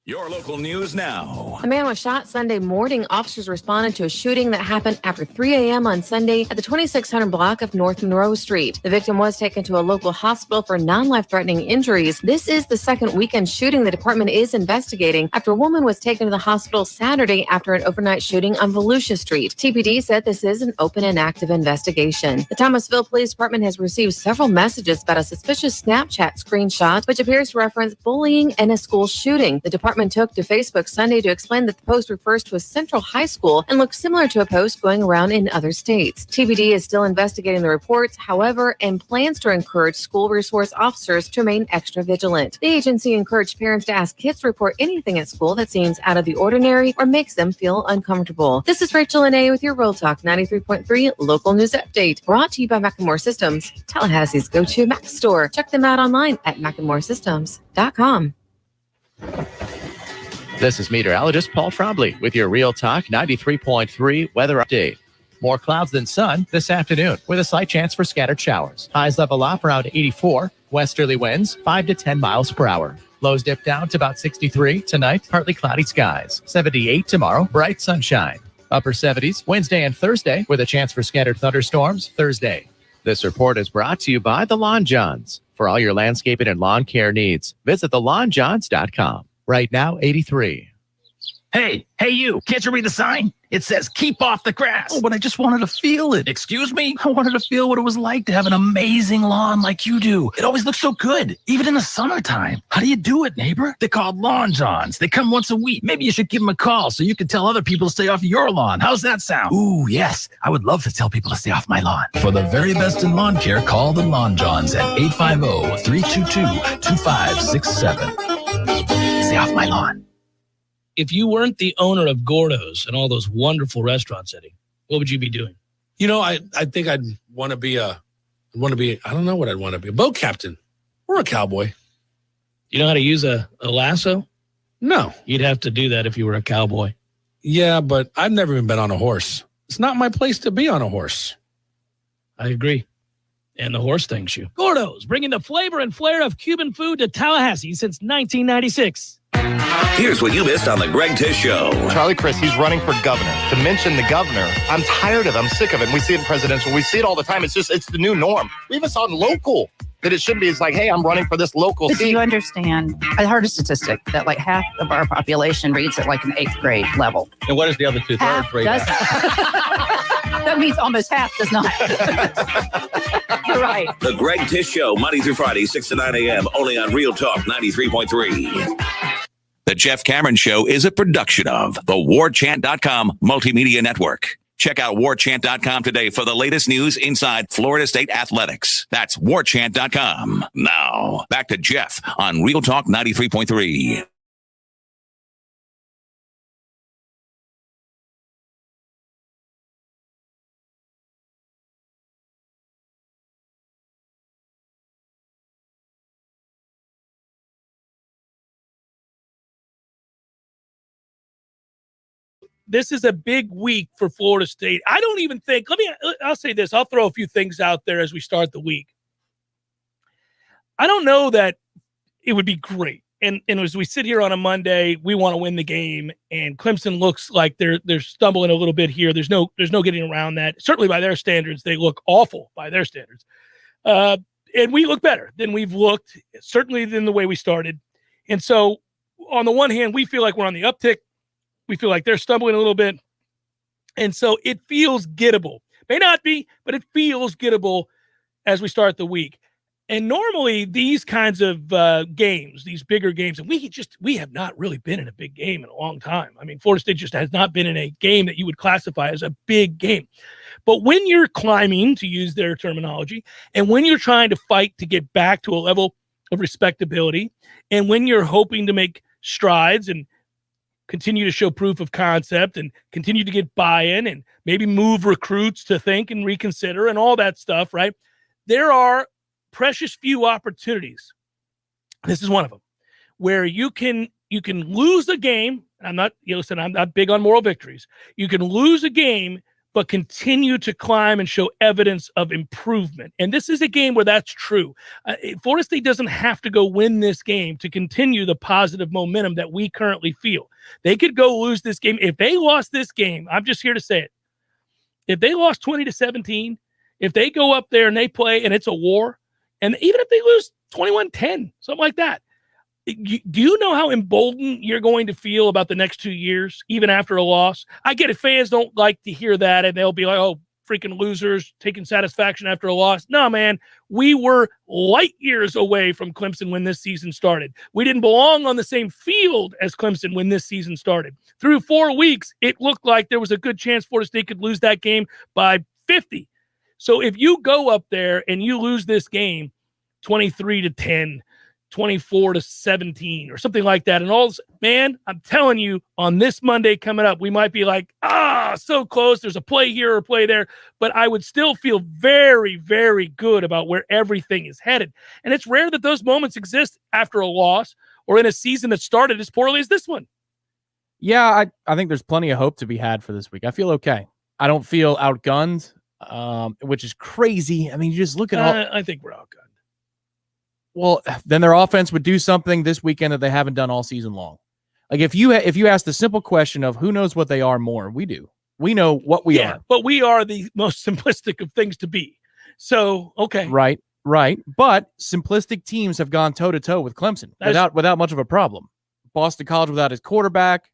Your local news now. A man was shot Sunday morning. Officers responded to a shooting that happened after 3 a.m. on Sunday at the 2600 block of North Monroe Street. The victim was taken to a local hospital for non-life-threatening injuries. This is the second weekend shooting the department is investigating after a woman was taken to the hospital Saturday after an overnight shooting on Volusia Street. TPD said this is an open and active investigation. The Thomasville Police Department has received several messages about a suspicious Snapchat screenshot, which appears to reference bullying and a school shooting. The department took to Facebook Sunday to explain that the post refers to a Central High School and looks similar to a post going around in other states. TBD is still investigating the reports, however, and plans to encourage school resource officers to remain extra vigilant. The agency encouraged parents to ask kids to report anything at school that seems out of the ordinary or makes them feel uncomfortable. This is Rachel Lene with your Real Talk 93.3 local news update, brought to you by McEnmore Systems, Tallahassee's go-to Mac store. Check them out online at McEnmoreSystems.com. This is meteorologist Paul Trombley with your Real Talk 93.3 weather update. More clouds than sun this afternoon with a slight chance for scattered showers. Highs level off around 84. Westerly winds 5 to 10 miles per hour. Lows dip down to about 63 tonight. Partly cloudy skies. 78 tomorrow. Bright sunshine. Upper 70s Wednesday and Thursday with a chance for scattered thunderstorms Thursday. This report is brought to you by The Lawn Johns. For all your landscaping and lawn care needs, visit thelawnjohns.com. Right now, 83. Hey, you, can't you read the sign? It says keep off the grass. Oh, but I just wanted to feel it. Excuse me? I wanted to feel what it was like to have an amazing lawn like you do. It always looks so good, even in the summertime. How do you do it, neighbor? They're called Lawn Johns. They come once a week. Maybe you should give them a call so you can tell other people to stay off your lawn. How's that sound? Ooh, yes. I would love to tell people to stay off my lawn. For the very best in lawn care, call the Lawn Johns at 850-322-2567. Stay off my lawn. If you weren't the owner of Gordo's and all those wonderful restaurants, Eddie, what would you be doing? You know, I think I'd want to be I don't know what I'd want to be, a boat captain or a cowboy. You know how to use a lasso? No. You'd have to do that if you were a cowboy. Yeah, but I've never even been on a horse. It's not my place to be on a horse. I agree. And the horse thanks you. Gordo's, bringing the flavor and flair of Cuban food to Tallahassee since 1996. Here's what you missed on the Greg Tish Show. Charlie Crist, he's running for governor. To mention the governor, I'm tired of it. I'm sick of it. And we see it in presidential. We see it all the time. It's the new norm. We even saw it in local that it should be. It's like, hey, I'm running for this local But seat. do you understand? I heard a statistic that like half of our population reads at like an 8th grade level. And what is the other 2/3 Half rate? doesn't. That means almost half does not. You're right. The Greg Tish Show, Monday through Friday, 6 to 9 a.m., only on Real Talk 93.3. The Jeff Cameron Show is a production of the Warchant.com Multimedia Network. Check out Warchant.com today for the latest news inside Florida State athletics. That's Warchant.com. Now, back to Jeff on Real Talk 93.3. This is a big week for Florida State. I don't even think, I'll say this. I'll throw a few things out there as we start the week. I don't know that it would be great. And as we sit here on a Monday, we want to win the game, and Clemson looks like they're stumbling a little bit here. There's no getting around that. Certainly by their standards, they look awful by their standards. And we look better than we've looked, certainly than the way we started. And so on the one hand, we feel like we're on the uptick. We feel like they're stumbling a little bit. And so it feels gettable. May not be, but it feels gettable as we start the week. And normally these kinds of games, these bigger games, and we have not really been in a big game in a long time. I mean, Florida State just has not been in a game that you would classify as a big game. But when you're climbing, to use their terminology, and when you're trying to fight to get back to a level of respectability, and when you're hoping to make strides and continue to show proof of concept and continue to get buy-in and maybe move recruits to think and reconsider and all that stuff, right? There are precious few opportunities. This is one of them where you can lose a game. I'm not big on moral victories. You can lose a game, but continue to climb and show evidence of improvement. And this is a game where that's true. Florida State doesn't have to go win this game to continue the positive momentum that we currently feel. They could go lose this game. If they lost this game, I'm just here to say it. If they lost 20-17, if they go up there and they play and it's a war, and even if they lose 21-10, something like that, do you know how emboldened you're going to feel about the next 2 years, even after a loss? I get it. Fans don't like to hear that, and they'll be like, oh, freaking losers taking satisfaction after a loss. No, man, we were light years away from Clemson when this season started. We didn't belong on the same field as Clemson when this season started. Through 4 weeks, it looked like there was a good chance Florida State could lose that game by 50. So if you go up there and you lose this game 23-10, 24-17 or something like that. And man, I'm telling you, on this Monday coming up, we might be like, so close. There's a play here or a play there, but I would still feel very, very good about where everything is headed. And it's rare that those moments exist after a loss or in a season that started as poorly as this one. Yeah, I think there's plenty of hope to be had for this week. I feel okay. I don't feel outgunned, which is crazy. I mean, you just look at all. I think we're outgunned. Well, then their offense would do something this weekend that they haven't done all season long. Like if you ask the simple question of who knows what they are more, we do. We know what we are. But we are the most simplistic of things to be. So, okay. Right. But simplistic teams have gone toe-to-toe with Clemson without much of a problem. Boston College without his quarterback,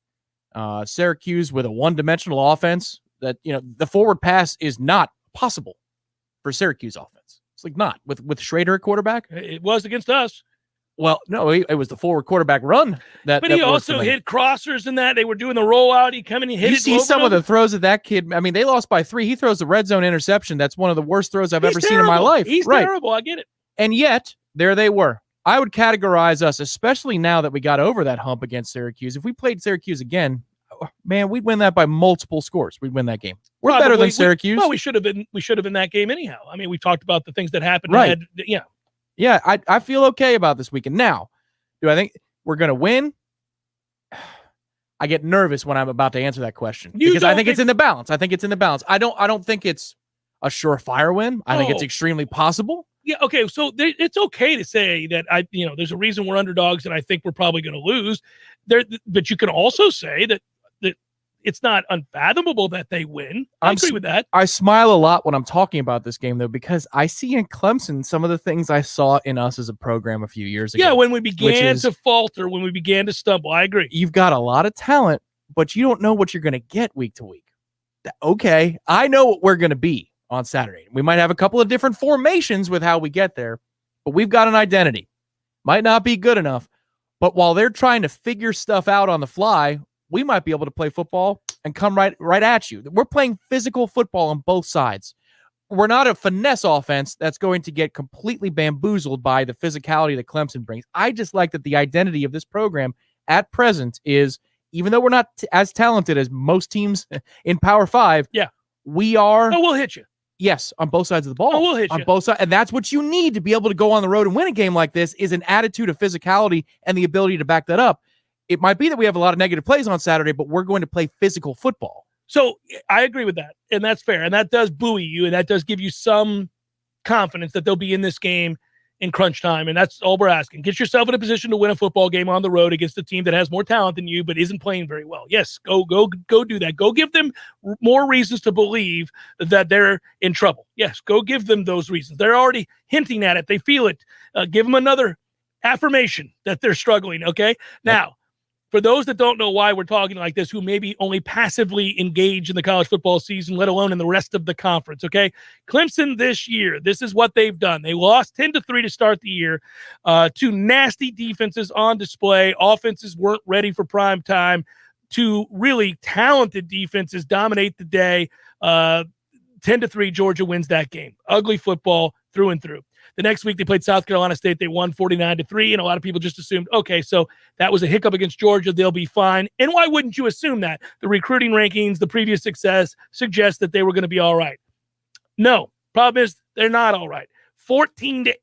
Syracuse with a one-dimensional offense that, the forward pass is not possible for Syracuse offense. It's like not with Schrader at quarterback. It was against us. Well, no, it was the forward quarterback run But he also hit crossers in that. They were doing the rollout. He come in and hit it. You see some of the throws of that kid. I mean, they lost by 3. He throws the red zone interception. That's one of the worst throws I've ever seen in my life. He's terrible. I get it. And yet, there they were. I would categorize us, especially now that we got over that hump against Syracuse. If we played Syracuse again, man, we'd win that by multiple scores. We'd win that game. We're better than Syracuse. We should have been. We should have been that game anyhow. I mean, we talked about the things that happened. Right. Yeah. I feel okay about this weekend. Now, do I think we're going to win? I get nervous when I'm about to answer that question because I think it's in the balance. I think it's in the balance. I don't think it's a surefire win. I think it's extremely possible. Yeah. Okay. So it's okay to say that there's a reason we're underdogs and I think we're probably going to lose. But you can also say that it's not unfathomable that they win. I agree with that. I smile a lot when I'm talking about this game, though, because I see in Clemson some of the things I saw in us as a program a few years ago. Yeah, when we began to falter, when we began to stumble. I agree. You've got a lot of talent, but you don't know what you're going to get week to week. Okay, I know what we're going to be on Saturday. We might have a couple of different formations with how we get there, but we've got an identity. Might not be good enough, but while they're trying to figure stuff out on the fly, we might be able to play football and come right at you. We're playing physical football on both sides. We're not a finesse offense that's going to get completely bamboozled by the physicality that Clemson brings. I just like that the identity of this program at present is, even though we're not as talented as most teams in Power 5, we are. Oh, we'll hit you. Yes, on both sides of the ball. Oh, we'll hit you. On both sides. And that's what you need to be able to go on the road and win a game like this, is an attitude of physicality and the ability to back that up. It might be that we have a lot of negative plays on Saturday, but we're going to play physical football. So I agree with that, and that's fair, and that does buoy you, and that does give you some confidence that they'll be in this game in crunch time, and that's all we're asking. Get yourself in a position to win a football game on the road against a team that has more talent than you but isn't playing very well. Yes, go do that. Go give them more reasons to believe that they're in trouble. Yes, go give them those reasons. They're already hinting at it. They feel it. Give them another affirmation that they're struggling, okay? Now, for those that don't know why we're talking like this, who maybe only passively engage in the college football season, let alone in the rest of the conference, okay? Clemson this year, this is what they've done. They lost 10-3 to start the year. Two nasty defenses on display. Offenses weren't ready for prime time. Two really talented defenses dominate the day. 10-3, Georgia wins that game. Ugly football through and through. The next week, they played South Carolina State. They won 49-3, and a lot of people just assumed, okay, so that was a hiccup against Georgia. They'll be fine. And why wouldn't you assume that? The recruiting rankings, the previous success suggests that they were going to be all right. No, problem is they're not all right. 14-8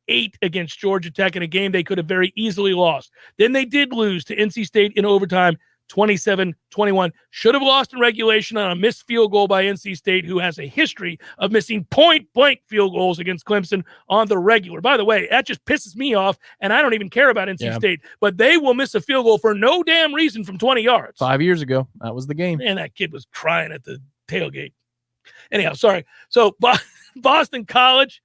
against Georgia Tech in a game they could have very easily lost. Then they did lose to NC State in overtime, 27-21. Should have lost in regulation on a missed field goal by NC State, who has a history of missing point-blank field goals against Clemson on the regular. By the way, that just pisses me off, and I don't even care about NC State, but they will miss a field goal for no damn reason from 20 yards. 5 years ago, that was the game. And that kid was crying at the tailgate. Anyhow, sorry. So Boston College,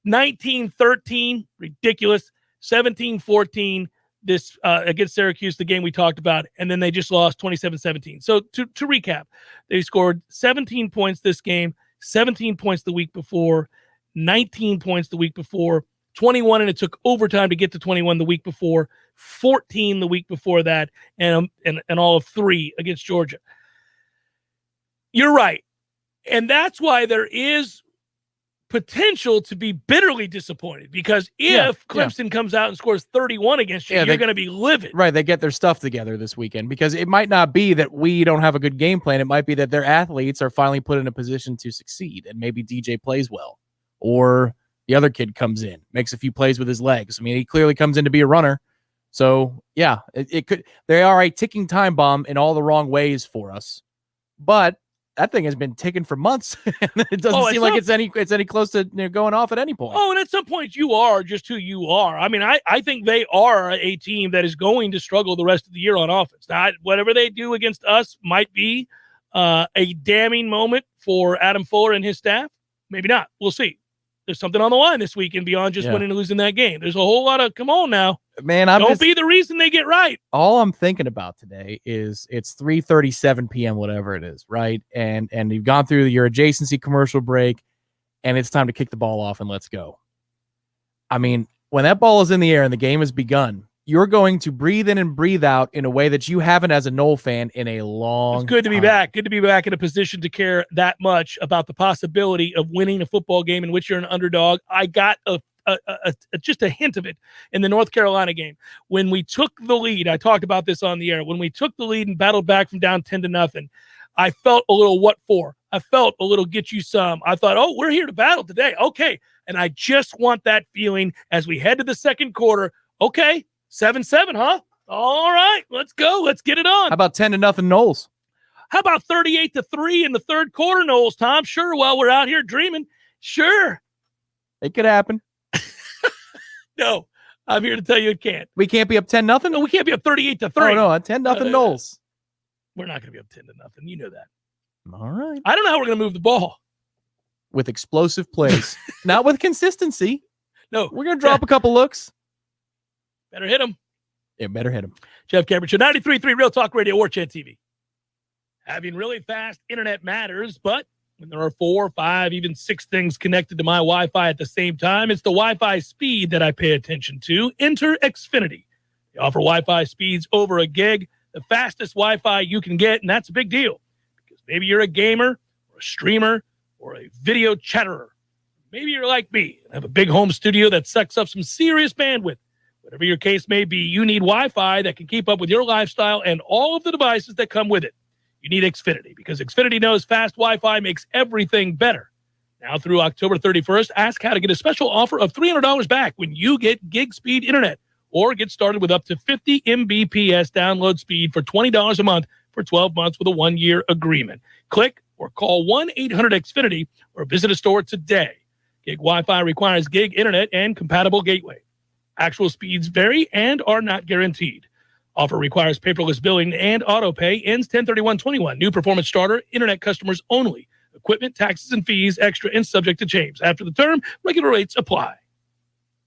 19-13, ridiculous. 17-14. This against Syracuse, the game we talked about, and then they just lost 27-17. So to recap, they scored 17 points this game, 17 points the week before, 19 points the week before, 21, and it took overtime to get to 21 the week before, 14 the week before that, and all of 3 against Georgia. You're right, and that's why there is potential to be bitterly disappointed, because if Clemson comes out and scores 31 against you, you're going to be livid. Right, they get their stuff together this weekend, because it might not be that we don't have a good game plan. It might be that their athletes are finally put in a position to succeed, and maybe DJ plays well, or the other kid comes in, makes a few plays with his legs. I mean, he clearly comes in to be a runner. So, yeah, it could. They are a ticking time bomb in all the wrong ways for us, but that thing has been ticking for months. It doesn't seem like it's any close to going off at any point. Oh, and at some point you are just who you are. I mean, I think they are a team that is going to struggle the rest of the year on offense. Now, whatever they do against us might be a damning moment for Adam Fuller and his staff? Maybe not. We'll see. There's something on the line this weekend beyond just winning and losing that game. There's a whole lot of, come on now. Man, Don't be the reason they get right. All I'm thinking about today is it's 3:37 p.m., whatever it is, right? And you've gone through your adjacency commercial break, and it's time to kick the ball off and let's go. I mean, when that ball is in the air and the game has begun, you're going to breathe in and breathe out in a way that you haven't as a Nole fan in a long time. It's good to be back. Good to be back in a position to care that much about the possibility of winning a football game in which you're an underdog. I got just a hint of it in the North Carolina game. When we took the lead, I talked about this on the air, when we took the lead and battled back from down 10-0, I felt a little what for. I felt a little get you some. I thought, oh, we're here to battle today. Okay. And I just want that feeling as we head to the second quarter. Okay. 7-7, huh? All right, let's go. Let's get it on. How about 10-0 Noles? How about 38-3 in the third quarter, Noles, Tom? Sure, while we're out here dreaming. Sure. It could happen. No, I'm here to tell you it can't. We can't be up 10-0? No, we can't be up 38-3. Oh, no, 10-0 Noles. We're not going to be up 10-0. You know that. All right. I don't know how we're going to move the ball. With explosive plays. Not with consistency. No. We're going to drop a couple looks. Better hit him. Yeah, better hit him. Jeff Cameron Show, 93.3 Real Talk Radio, Warchant TV. Having really fast internet matters, but when there are 4, 5, even 6 things connected to my Wi-Fi at the same time, it's the Wi-Fi speed that I pay attention to. Enter Xfinity. They offer Wi-Fi speeds over a gig, the fastest Wi-Fi you can get, and that's a big deal. Because maybe you're a gamer or a streamer or a video chatterer. Maybe you're like me and have a big home studio that sucks up some serious bandwidth. Whatever your case may be, you need Wi-Fi that can keep up with your lifestyle and all of the devices that come with it. You need Xfinity because Xfinity knows fast Wi-Fi makes everything better. Now through October 31st, ask how to get a special offer of $300 back when you get gig speed internet or get started with up to 50 Mbps download speed for $20 a month for 12 months with a 1-year agreement. Click or call 1-800-XFINITY or visit a store today. Gig Wi-Fi requires gig internet and compatible gateway. Actual speeds vary and are not guaranteed. Offer requires paperless billing and auto pay. Ends 10/31/21. New performance starter. Internet customers only. Equipment, taxes, and fees extra and subject to change. After the term, regular rates apply.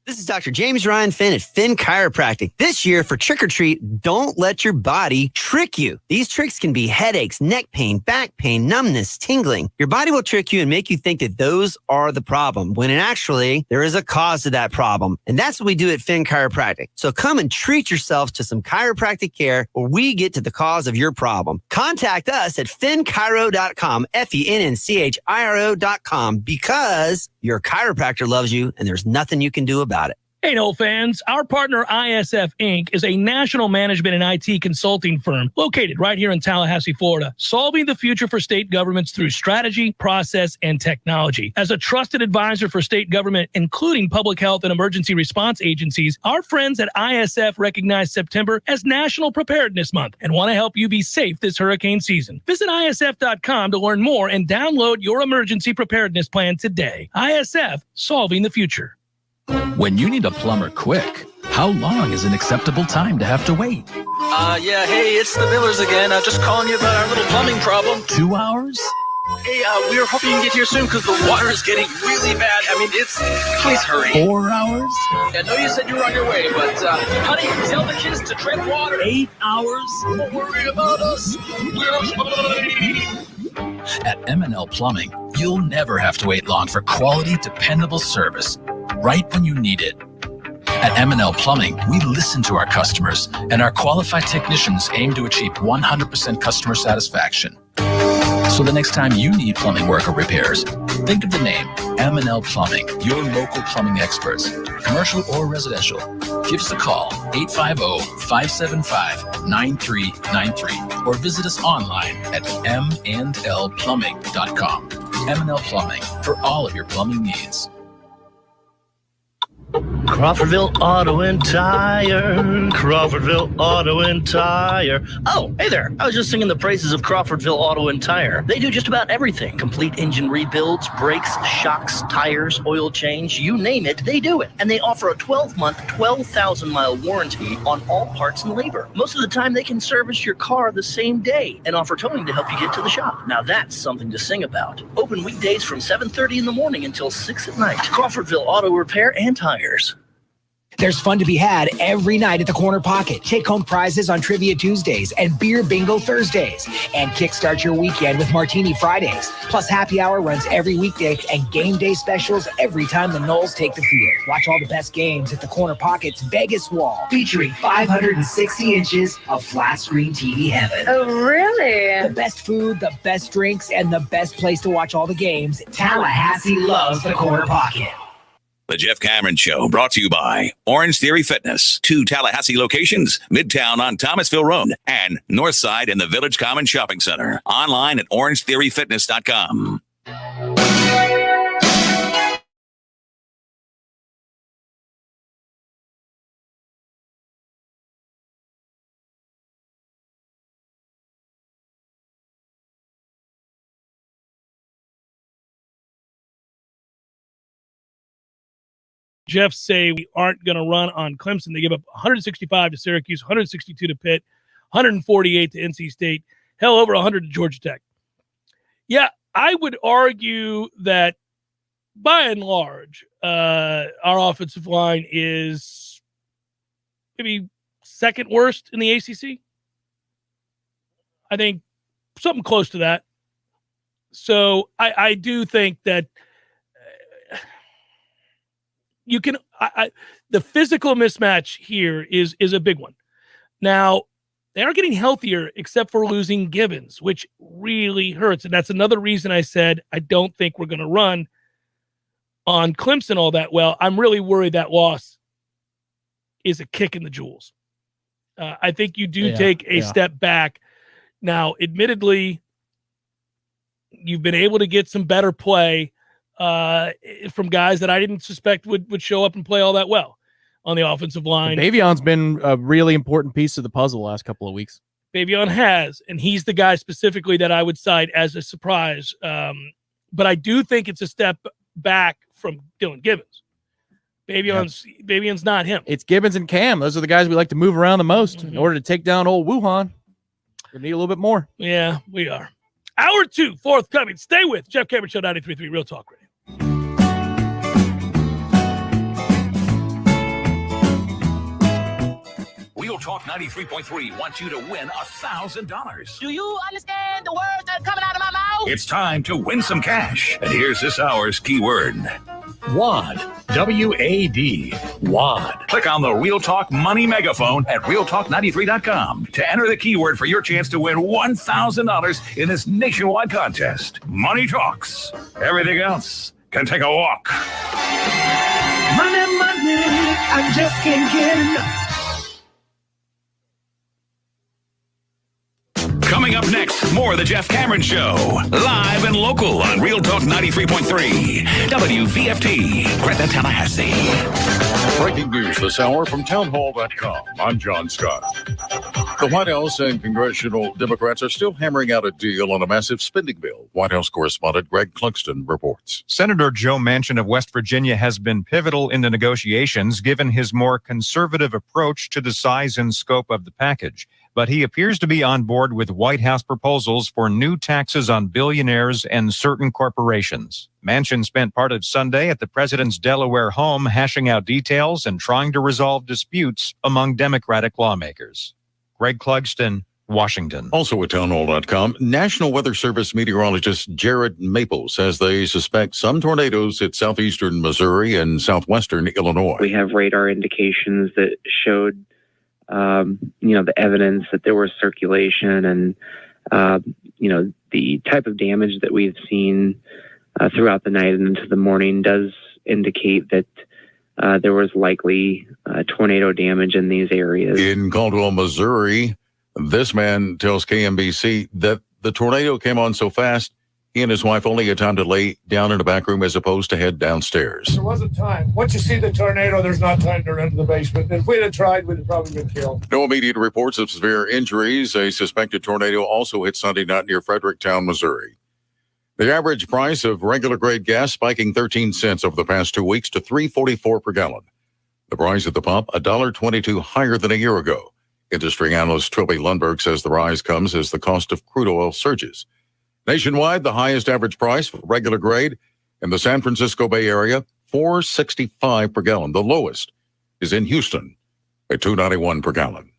This is Dr. James Ryan Finn at Finn Chiropractic. This year for Trick or Treat, don't let your body trick you. These tricks can be headaches, neck pain, back pain, numbness, tingling. Your body will trick you and make you think that those are the problem, when actually there is a cause to that problem. And that's what we do at Finn Chiropractic. So come and treat yourself to some chiropractic care where we get to the cause of your problem. Contact us at finnchiro.com, FENNCHIRO.com, because your chiropractor loves you and there's nothing you can do about it. Hey, Nole fans, our partner ISF Inc. is a national management and IT consulting firm located right here in Tallahassee, Florida, solving the future for state governments through strategy, process, and technology. As a trusted advisor for state government, including public health and emergency response agencies, our friends at ISF recognize September as National Preparedness Month and want to help you be safe this hurricane season. Visit ISF.com to learn more and download your emergency preparedness plan today. ISF, solving the future. When you need a plumber quick, how long is an acceptable time to have to wait? Yeah, hey, it's the Millers again. Just calling you about our little plumbing problem. 2 hours? Hey, we were hoping you can get here soon because the water is getting really bad. I mean, please hurry. 4 hours? I know you said you were on your way, but, honey, tell the kids to drink water. 8 hours? Don't worry about us. We're fine. At M&L Plumbing, you'll never have to wait long for quality, dependable service, right when you need it. At M&L Plumbing, we listen to our customers, and our qualified technicians aim to achieve 100% customer satisfaction. So the next time you need plumbing work or repairs, think of the name M&L Plumbing, your local plumbing experts, commercial or residential. Give us a call, 850-575-9393, or visit us online at mndlplumbing.com. M&L Plumbing, for all of your plumbing needs. Crawfordville Auto and Tire. Crawfordville Auto and Tire. Oh, hey there. I was just singing the praises of Crawfordville Auto and Tire. They do just about everything. Complete engine rebuilds, brakes, shocks, tires, oil change, you name it, they do it. And they offer a 12-month, 12,000-mile warranty on all parts and labor. Most of the time, they can service your car the same day and offer towing to help you get to the shop. Now that's something to sing about. Open weekdays from 7:30 in the morning until 6 at night. Crawfordville Auto Repair and Tires. There's fun to be had every night at the Corner Pocket. Take home prizes on Trivia Tuesdays and Beer Bingo Thursdays. And kickstart your weekend with Martini Fridays. Plus, happy hour runs every weekday and game day specials every time the Noles take the field. Watch all the best games at the Corner Pocket's Vegas Wall, featuring 560 inches of flat screen TV heaven. Oh, really? The best food, the best drinks, and the best place to watch all the games. Tallahassee loves the Corner Pocket. The Jeff Cameron Show, brought to you by Orange Theory Fitness. 2 Tallahassee locations, Midtown on Thomasville Road and Northside in the Village Common Shopping Center. Online at orangetheoryfitness.com. Jeff say we aren't going to run on Clemson. They give up 165 to Syracuse, 162 to Pitt, 148 to NC State, hell, over 100 to Georgia Tech. Yeah, I would argue that by and large, our offensive line is maybe second worst in the ACC. I think something close to that. So I do think that you can the physical mismatch here is a big one. Now, they are getting healthier except for losing Gibbons, which really hurts. And that's another reason I said I don't think we're going to run on Clemson all that well. I'm really worried that loss is a kick in the jewels. I think you do take a step back. Now, admittedly, you've been able to get some better play from guys that I didn't suspect would show up and play all that well on the offensive line. Davion's been a really important piece of the puzzle the last couple of weeks. Davion has, and he's the guy specifically that I would cite as a surprise. But I do think it's a step back from Dylan Gibbons. Davion's not him. It's Gibbons and Cam. Those are the guys we like to move around the most in order to take down old Wuhan. We need a little bit more. Yeah, we are. Hour 2, forthcoming. Stay with Jeff Cameron Show 93.3 Real Talk Radio. Real Talk 93.3 wants you to win $1,000. Do you understand the words that are coming out of my mouth? It's time to win some cash. And here's this hour's keyword. WAD. W-A-D. WAD. Click on the Real Talk Money Megaphone at realtalk93.com to enter the keyword for your chance to win $1,000 in this nationwide contest. Money talks. Everything else can take a walk. Money, money, I just can't get enough. Coming up next, more of the Jeff Cameron Show. Live and local on Real Talk 93.3. WVFT, Greta, Tallahassee. Breaking news this hour from townhall.com. I'm John Scott. The White House and congressional Democrats are still hammering out a deal on a massive spending bill. White House correspondent Greg Clugston reports. Senator Joe Manchin of West Virginia has been pivotal in the negotiations, given his more conservative approach to the size and scope of the package. But he appears to be on board with White House proposals for new taxes on billionaires and certain corporations. Manchin spent part of Sunday at the president's Delaware home hashing out details and trying to resolve disputes among Democratic lawmakers. Greg Clugston, Washington. Also at townhall.com, National Weather Service meteorologist Jared Maple says they suspect some tornadoes hit southeastern Missouri and southwestern Illinois. We have radar indications that showed the evidence that there was circulation and, the type of damage that we've seen throughout the night and into the morning does indicate that there was likely tornado damage in these areas. In Caldwell, Missouri, this man tells KMBC that the tornado came on so fast, He and his wife only had time to lay down in the back room as opposed to head downstairs. There wasn't time. Once you see the tornado, there's not time to run to the basement. If we'd have tried, we'd have probably been killed. No immediate reports of severe injuries. A suspected tornado also hit Sunday night near Fredericktown, Missouri. The average price of regular grade gas spiking 13 cents over the past 2 weeks to $3.44 per gallon. The price at the pump, $1.22 higher than a year ago. Industry analyst Trilby Lundberg says the rise comes as the cost of crude oil surges. Nationwide, the highest average price for regular grade in the San Francisco Bay Area, $4.65 per gallon. The lowest is in Houston at $2.91 per gallon.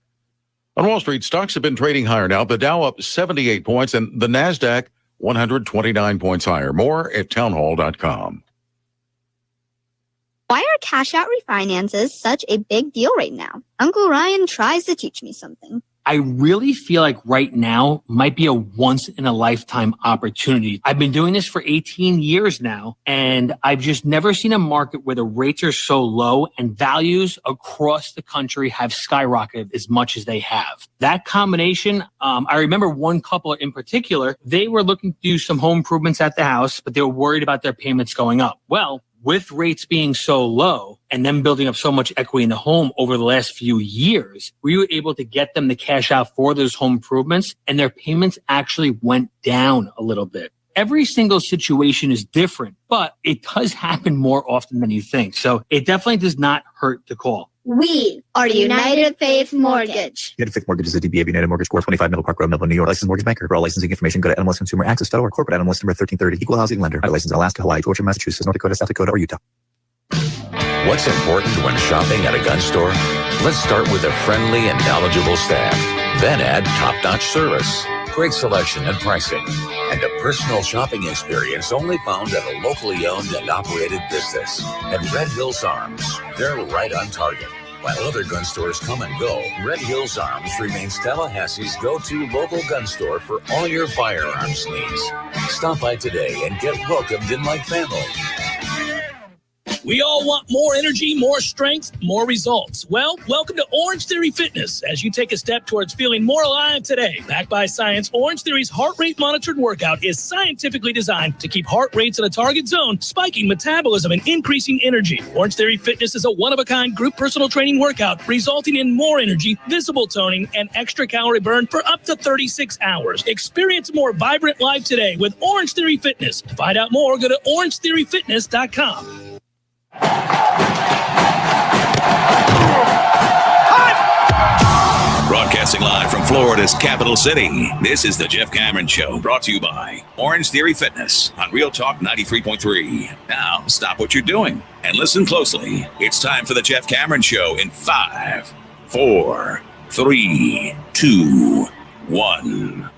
On Wall Street, stocks have been trading higher now. The Dow up 78 points and the NASDAQ 129 points higher. More at townhall.com. Why are cash out refinances such a big deal right now? Uncle Ryan tries to teach me something. I really feel like right now might be a once-in-a-lifetime opportunity. I've been doing this for 18 years now, and I've just never seen a market where the rates are so low and values across the country have skyrocketed as much as they have. That combination, I remember one couple in particular, they were looking to do some home improvements at the house, but they were worried about their payments going up. Well, with rates being so low and them building up so much equity in the home over the last few years, we were able to get them the cash out for those home improvements, and their payments actually went down a little bit. Every single situation is different, but it does happen more often than you think. So it definitely does not hurt to call. We are United Faith Mortgage. United Faith Mortgage is a DBA of United Mortgage Corp. 25 Middle Park Road, Melville, New York. Licensed mortgage banker. For all licensing information, go to NMLSConsumerAccess.org. Corporate NMLS number 1330. Equal housing lender. Licensed in Alaska, Hawaii, Georgia, Massachusetts, North Dakota, South Dakota, or Utah. What's important when shopping at a gun store? Let's start with a friendly and knowledgeable staff. Then add top-notch service, great selection and pricing, and a personal shopping experience only found at a locally owned and operated business. At Red Hills Arms, they're right on target. While other gun stores come and go, Red Hills Arms remains Tallahassee's go-to local gun store for all your firearms needs. Stop by today and get welcomed in like family. We all want more energy, more strength, more results. Well, welcome to Orange Theory Fitness as you take a step towards feeling more alive today. Backed by science, Orange Theory's heart rate monitored workout is scientifically designed to keep heart rates in a target zone, spiking metabolism and increasing energy. Orange Theory Fitness is a one-of-a-kind group personal training workout resulting in more energy, visible toning, and extra calorie burn for up to 36 hours. Experience a more vibrant life today with Orange Theory Fitness. To find out more, go to orangetheoryfitness.com. Broadcasting live from Florida's capital city, this is the Jeff Cameron Show, brought to you by Orange Theory Fitness on Real Talk 93.3. Now, stop what you're doing and listen closely. It's time for the Jeff Cameron Show in 5, 4, 3, 2, 1.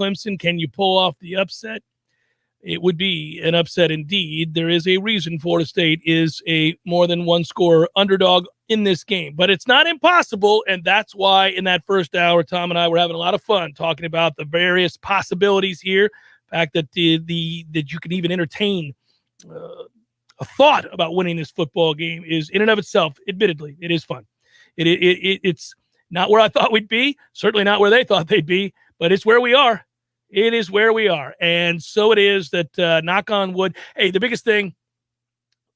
Clemson, can you pull off the upset? It would be an upset indeed. There is a reason Florida State is a more than one score underdog in this game, but it's not impossible. And that's why in that first hour, Tom and I were having a lot of fun talking about the various possibilities here. The fact that that you can even entertain a thought about winning this football game is in and of itself, admittedly, it is fun. It's not where I thought we'd be, certainly not where they thought they'd be, but it's where we are. It is where we are. And so it is that, knock on wood, hey, the biggest thing,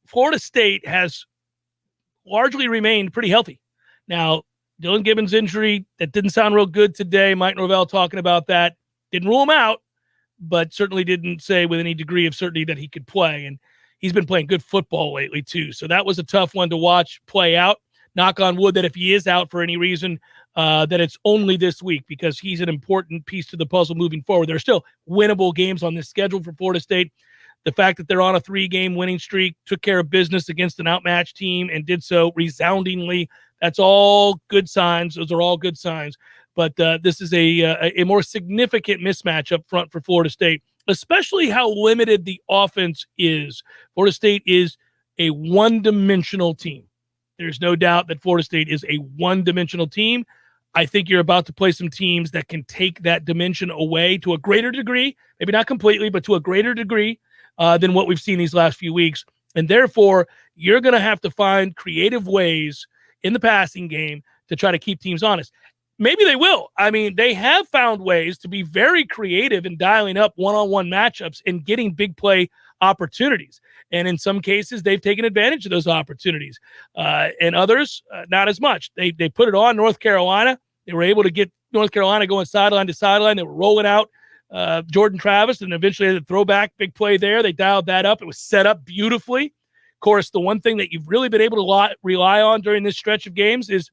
Florida State has largely remained pretty healthy. Now, Dylan Gibbons' injury, that didn't sound real good today. Mike Norvell talking about that. Didn't rule him out, but certainly didn't say with any degree of certainty that he could play. And he's been playing good football lately, too. So that was a tough one to watch play out. Knock on wood that if he is out for any reason, that it's only this week because he's an important piece to the puzzle moving forward. There are still winnable games on this schedule for Florida State. The fact that they're on a 3-game winning streak, took care of business against an outmatched team and did so resoundingly, that's all good signs. Those are all good signs. But this is a more significant mismatch up front for Florida State, especially how limited the offense is. Florida State is a one-dimensional team. There's no doubt that Florida State is a one-dimensional team. I think you're about to play some teams that can take that dimension away to a greater degree, maybe not completely, but to a greater degree than what we've seen these last few weeks. And therefore, you're going to have to find creative ways in the passing game to try to keep teams honest. Maybe they will. I mean, they have found ways to be very creative in dialing up one-on-one matchups and getting big play opportunities. And in some cases, they've taken advantage of those opportunities. And others, not as much. They put it on North Carolina. They were able to get North Carolina going sideline to sideline. They were rolling out Jordan Travis, and eventually they had a throwback big play there. They dialed that up. It was set up beautifully. Of course, the one thing that you've really been able to rely on during this stretch of games is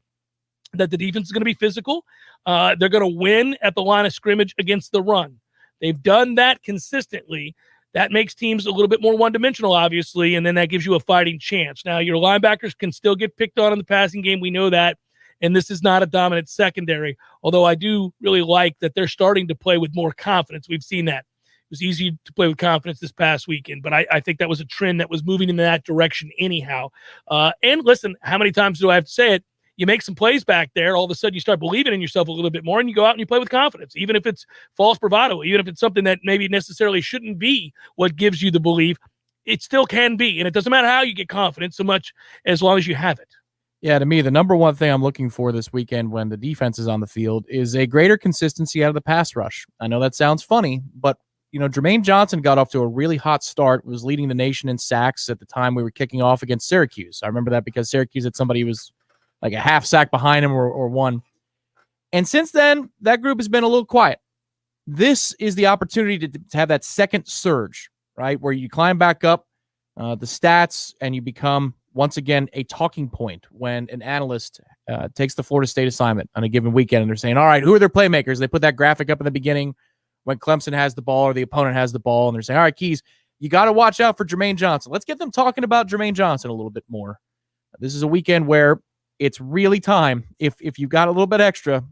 that the defense is going to be physical. They're going to win at the line of scrimmage against the run. They've done that consistently. That makes teams a little bit more one-dimensional, obviously, and then that gives you a fighting chance. Now, your linebackers can still get picked on in the passing game. We know that, and this is not a dominant secondary, although I do really like that they're starting to play with more confidence. We've seen that. It was easy to play with confidence this past weekend, but I think that was a trend that was moving in that direction anyhow. And listen, how many times do I have to say it? You make some plays back there, all of a sudden you start believing in yourself a little bit more, and you go out and you play with confidence, even if it's false bravado, even if it's something that maybe necessarily shouldn't be what gives you the belief, it still can be. And it doesn't matter how you get confidence so much as long as you have it. Yeah, to me, the number one thing I'm looking for this weekend when the defense is on the field is a greater consistency out of the pass rush. I know that sounds funny, but Jermaine Johnson got off to a really hot start, was leading the nation in sacks at the time we were kicking off against Syracuse. I remember that because Syracuse had somebody who was like a half sack behind him or one. And since then, that group has been a little quiet. This is the opportunity to have that second surge, right, where you climb back up the stats and you become, once again, a talking point when an analyst takes the Florida State assignment on a given weekend and they're saying, all right, who are their playmakers? They put that graphic up in the beginning when Clemson has the ball or the opponent has the ball, and they're saying, all right, Keys, you got to watch out for Jermaine Johnson. Let's get them talking about Jermaine Johnson a little bit more. This is a weekend where it's really time. If you've got a little bit extra,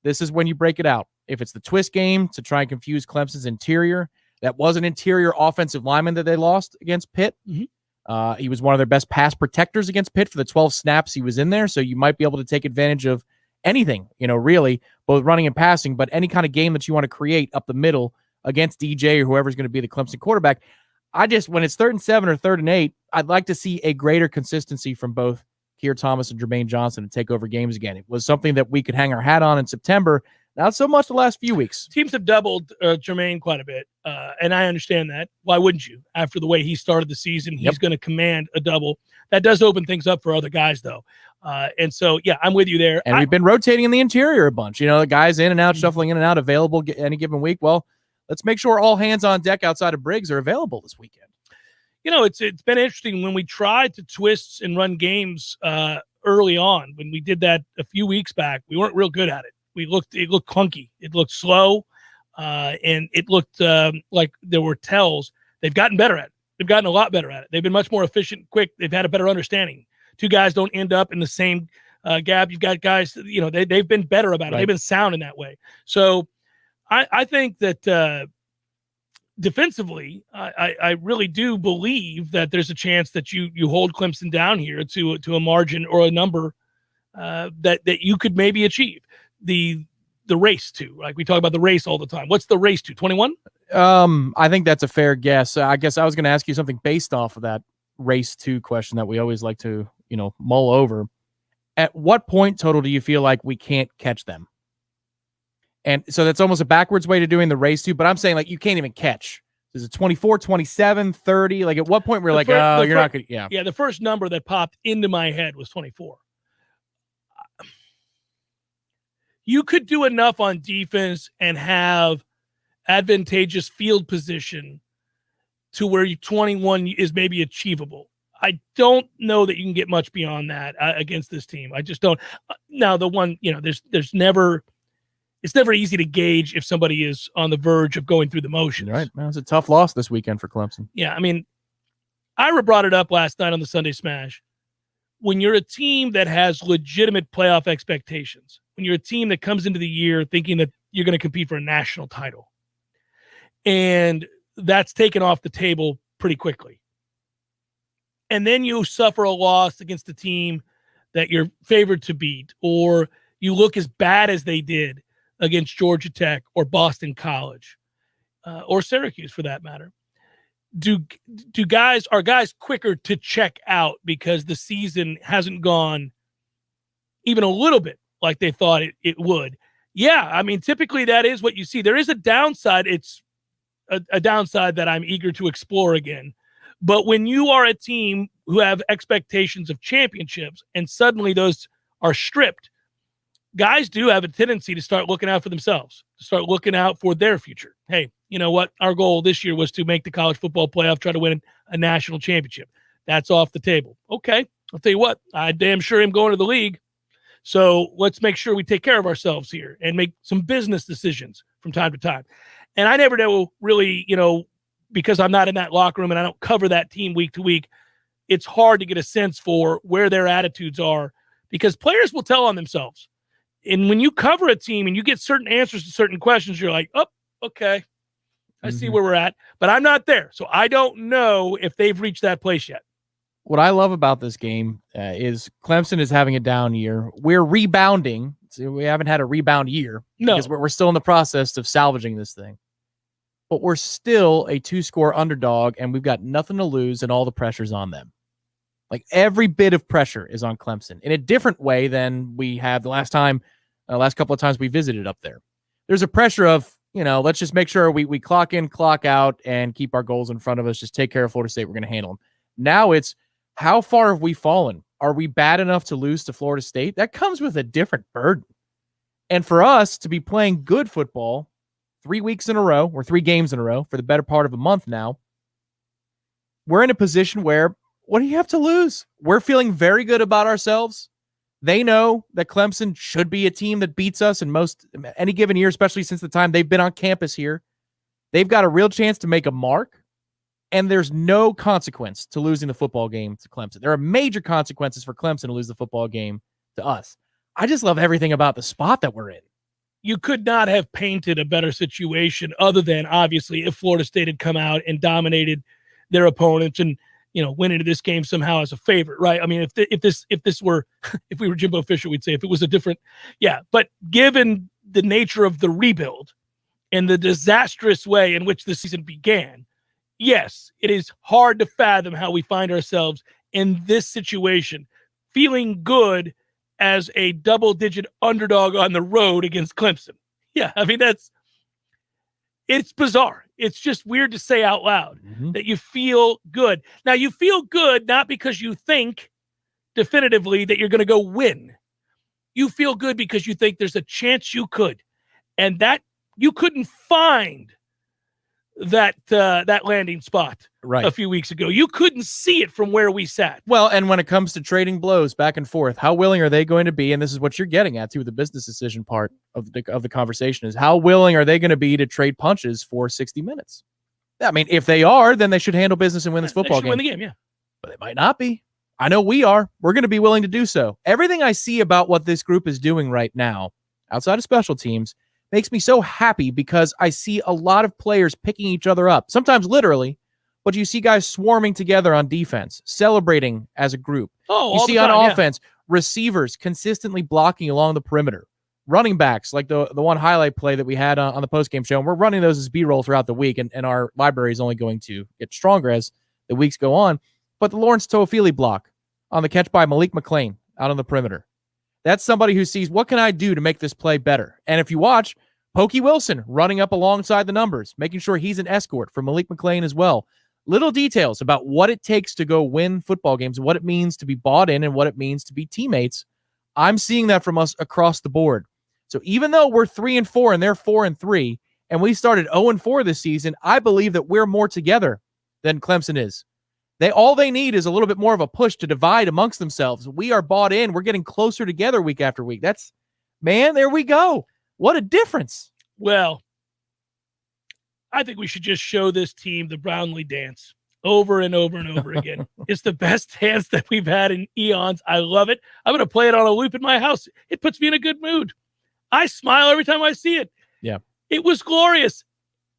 this is when you break it out. If it's the twist game to try and confuse Clemson's interior, that was an interior offensive lineman that they lost against Pitt. Mm-hmm. He was one of their best pass protectors against Pitt for the 12 snaps he was in there. So you might be able to take advantage of anything, really, both running and passing, but any kind of game that you want to create up the middle against DJ or whoever's going to be the Clemson quarterback. When it's 3rd and 7 or 3rd and 8, I'd like to see a greater consistency from both Keir Thomas and Jermaine Johnson to take over games again. It was something that we could hang our hat on in September. Not so much the last few weeks. Teams have doubled Jermaine quite a bit, and I understand that. Why wouldn't you? After the way he started the season, he's going to command a double. That does open things up for other guys, though. And so, yeah, I'm with you there. And we've been rotating in the interior a bunch. The guys in and out, shuffling in and out, available any given week. Well, let's make sure all hands on deck outside of Briggs are available this weekend. It's been interesting when we tried to twist and run games early on. When we did that a few weeks back, we weren't real good at it. It looked clunky. It looked slow, and it looked like there were tells. They've gotten better at it. They've gotten a lot better at it. They've been much more efficient, quick. They've had a better understanding. Two guys don't end up in the same gap. You've got guys, they've been better about it. Right. They've been sound in that way. So I think that defensively, I really do believe that there's a chance that you hold Clemson down here to a margin or a number that you could maybe achieve. The race to, like we talk about the race all the time. What's the race to, 21? I think that's a fair guess. I guess I was going to ask you something based off of that race to question that we always like to, mull over. At what point total do you feel like we can't catch them? And so that's almost a backwards way to doing the race to, but I'm saying you can't even catch. Is it 24, 27, 30? Like at what point we're you're not going to, yeah. Yeah. The first number that popped into my head was 24. You could do enough on defense and have advantageous field position to where 21 is maybe achievable. I don't know that you can get much beyond that against this team. I just don't. Now, the one, there's never. It's never easy to gauge if somebody is on the verge of going through the motions. Right. Well, it's a tough loss this weekend for Clemson. Yeah, I mean, Ira brought it up last night on the Sunday Smash. When you're a team that has legitimate playoff expectations, when you're a team that comes into the year thinking that you're going to compete for a national title, and that's taken off the table pretty quickly, and then you suffer a loss against a team that you're favored to beat, or you look as bad as they did against Georgia Tech or Boston College, or Syracuse for that matter. Are guys quicker to check out because the season hasn't gone even a little bit like they thought it would? Yeah, I mean, typically that is what you see. There is a downside. It's a downside that I'm eager to explore again. But when you are a team who have expectations of championships and suddenly those are stripped, guys do have a tendency to start looking out for themselves, to start looking out for their future. Hey, you know what? Our goal this year was to make the college football playoff, try to win a national championship. That's off the table. Okay, I'll tell you what, I damn sure am going to the league. So let's make sure we take care of ourselves here and make some business decisions from time to time. And I never know really, because I'm not in that locker room and I don't cover that team week to week, it's hard to get a sense for where their attitudes are because players will tell on themselves. And when you cover a team and you get certain answers to certain questions, you're like, oh, okay, I see where we're at. But I'm not there. So I don't know if they've reached that place yet. What I love about this game is Clemson is having a down year. We're rebounding. So we haven't had a rebound year. No. Because we're still in the process of salvaging this thing. But we're still a 2-score underdog, and we've got nothing to lose, and all the pressure's on them. Like every bit of pressure is on Clemson in a different way than we have the last couple of times we visited up there. There's a pressure of, let's just make sure we clock in, clock out, and keep our goals in front of us. Just take care of Florida State. We're going to handle them. Now it's how far have we fallen? Are we bad enough to lose to Florida State? That comes with a different burden. And for us to be playing good football 3 weeks in a row, or 3 games in a row for the better part of a month now, we're in a position where what do you have to lose? We're feeling very good about ourselves. They know that Clemson should be a team that beats us in any given year, especially since the time they've been on campus here. They've got a real chance to make a mark, and there's no consequence to losing the football game to Clemson. There are major consequences for Clemson to lose the football game to us. I just love everything about the spot that we're in. You could not have painted a better situation other than, obviously, if Florida State had come out and dominated their opponents and went into this game somehow as a favorite, right? I mean, if we were Jimbo Fisher, we'd say if it was a different, yeah. But given the nature of the rebuild and the disastrous way in which the season began, yes, it is hard to fathom how we find ourselves in this situation, feeling good as a double-digit underdog on the road against Clemson. Yeah, I mean, it's bizarre. It's just weird to say out loud that you feel good. Now, you feel good not because you think definitively that you're going to go win. You feel good because you think there's a chance you could. And that you couldn't find that landing spot a few weeks ago. You couldn't see it from where we sat. Well, and when it comes to trading blows back and forth, how willing are they going to be? And this is what you're getting at too, the business decision part of the conversation is how willing are they going to be to trade punches for 60 minutes? I mean, if they are, then they should handle business and win this football game. Win the game, yeah. But they might not be. I know we are. We're going to be willing to do so. Everything I see about what this group is doing right now, outside of special teams, makes me so happy because I see a lot of players picking each other up, sometimes literally, but you see guys swarming together on defense, celebrating as a group. Oh, you see on offense, receivers consistently blocking along the perimeter, running backs like the one highlight play that we had on the postgame show. And we're running those as B-roll throughout the week, and our library is only going to get stronger as the weeks go on. But the Lawrence Toafili block on the catch by Malik McClain out on the perimeter. That's somebody who sees, what can I do to make this play better? And if you watch, Pokey Wilson running up alongside the numbers, making sure he's an escort for Malik McClain as well. Little details about what it takes to go win football games, what it means to be bought in, and what it means to be teammates. I'm seeing that from us across the board. So even though we're 3-4 and they're 4-3, and we started 0-4 this season, I believe that we're more together than Clemson is. All they need is a little bit more of a push to divide amongst themselves. We are bought in. We're getting closer together week after week. There we go. What a difference. Well, I think we should just show this team the Brownlee dance over and over and over again. It's the best dance that we've had in eons. I love it. I'm going to play it on a loop in my house. It puts me in a good mood. I smile every time I see it. Yeah. It was glorious.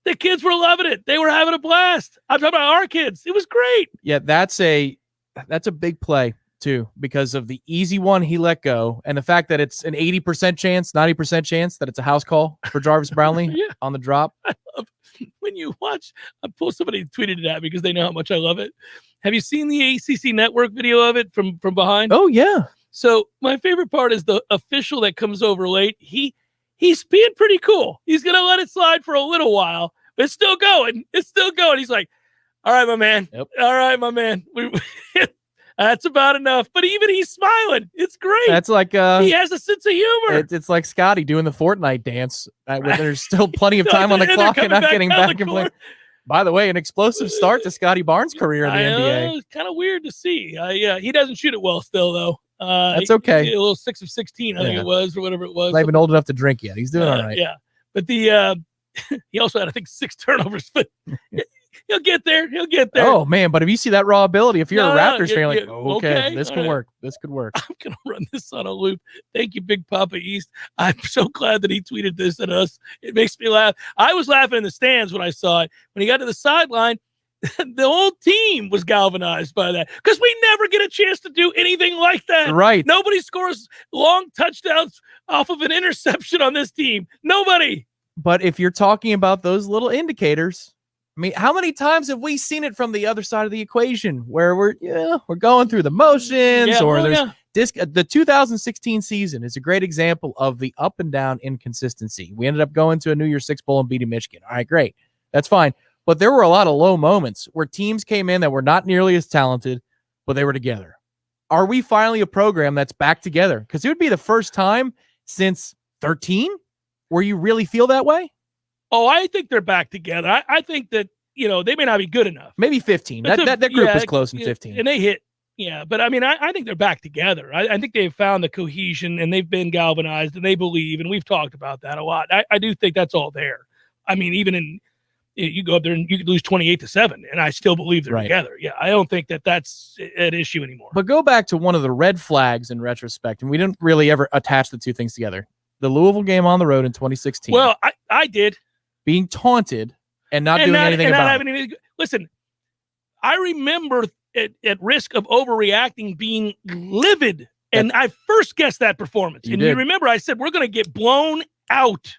The kids were loving it. They were having a blast. I'm talking about our kids. It was great. Yeah, that's a big play too, because of the easy one he let go and the fact that it's an 80% chance, 90% chance that it's a house call for Jarvis Brownlee on the drop. I love when you watch. Somebody tweeted it at me because they know how much I love it. Have you seen the ACC Network video of it from behind? Oh yeah. So my favorite part is the official that comes over late. He's being pretty cool. He's going to let it slide for a little while, but it's still going. It's still going. He's like, all right, my man. Yep. All right, my man. That's about enough. But even he's smiling. It's great. That's like he has a sense of humor. It's like Scotty doing the Fortnite dance. Where there's still plenty of time on the clock and not getting back and playing. By the way, an explosive start to Scotty Barnes' career in the NBA. It's kind of weird to see. He doesn't shoot it well still, though. That's okay. A little 6 of 16, I think it was, or whatever it was. Not even old enough to drink yet. He's doing all right. Yeah. But he also had, I think, 6 turnovers, but he'll get there. He'll get there. Oh, man. But if you see that raw ability, if you're a Raptors fan, like, okay, this can work. This could work. I'm going to run this on a loop. Thank you, Big Papa East. I'm so glad that he tweeted this at us. It makes me laugh. I was laughing in the stands when I saw it. When he got to the sideline, the whole team was galvanized by that because we never get a chance to do anything like that. Right. Nobody scores long touchdowns off of an interception on this team. Nobody. But if you're talking about those little indicators, I mean, how many times have we seen it from the other side of the equation where we're going through the motions the 2016 season is a great example of the up and down inconsistency. We ended up going to a New Year's Six Bowl and beating Michigan. All right, great. That's fine. But there were a lot of low moments where teams came in that were not nearly as talented, but they were together. Are we finally a program that's back together? Because it would be the first time since 13 where you really feel that way. Oh, I think they're back together. I think that, they may not be good enough. Maybe 15. That group was close in 15. And they hit. Yeah, but I mean, I think they're back together. I think they've found the cohesion and they've been galvanized and they believe, and we've talked about that a lot. I do think that's all there. I mean, even you go up there and you could lose 28-7, and I still believe they're together. Yeah, I don't think that's an issue anymore. But go back to one of the red flags in retrospect, and we didn't really ever attach the two things together. The Louisville game on the road in 2016. Well, I did. Being taunted and not doing anything about it. Listen, I remember at risk of overreacting being livid, and I first guessed that performance. You remember I said, we're going to get blown out.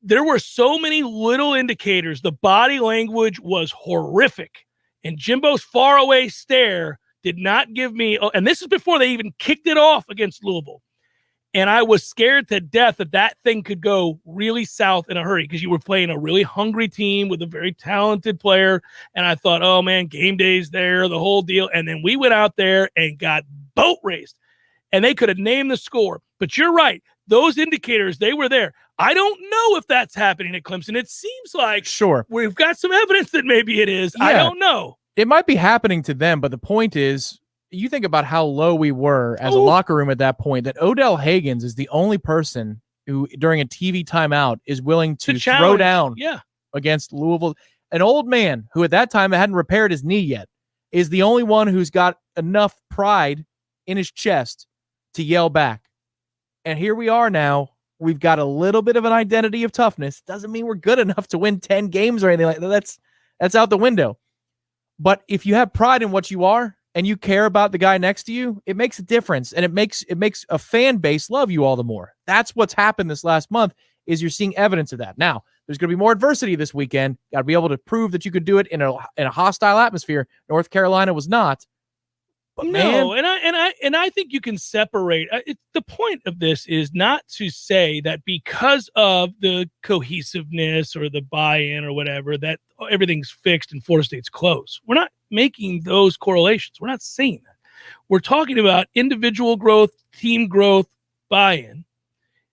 There were so many little indicators. The body language was horrific. And Jimbo's faraway stare did not give me, and this is before they even kicked it off against Louisville. And I was scared to death that thing could go really south in a hurry because you were playing a really hungry team with a very talented player. And I thought, oh man, game day's there, the whole deal. And then we went out there and got boat raced. And they could have named the score. But you're right. Those indicators, they were there. I don't know if that's happening at Clemson. It seems like we've got some evidence that maybe it is. I don't know. It might be happening to them, but the point is, you think about how low we were as a locker room at that point, that Odell Haggins is the only person who, during a TV timeout, is willing to throw down against Louisville. An old man who at that time hadn't repaired his knee yet is the only one who's got enough pride in his chest to yell back. And here we are now. We've got a little bit of an identity of toughness. Doesn't mean we're good enough to win 10 games or anything like that. That's out the window. But if you have pride in what you are and you care about the guy next to you, it makes a difference. And it makes a fan base love you all the more. That's what's happened this last month, is you're seeing evidence of that. Now, there's going to be more adversity this weekend. Got to be able to prove that you could do it in a hostile atmosphere. North Carolina was not. But no, and I think you can separate. The point of this is not to say that because of the cohesiveness or the buy-in or whatever, that everything's fixed and Florida State's close. We're not making those correlations. We're not saying that. We're talking about individual growth, team growth, buy-in,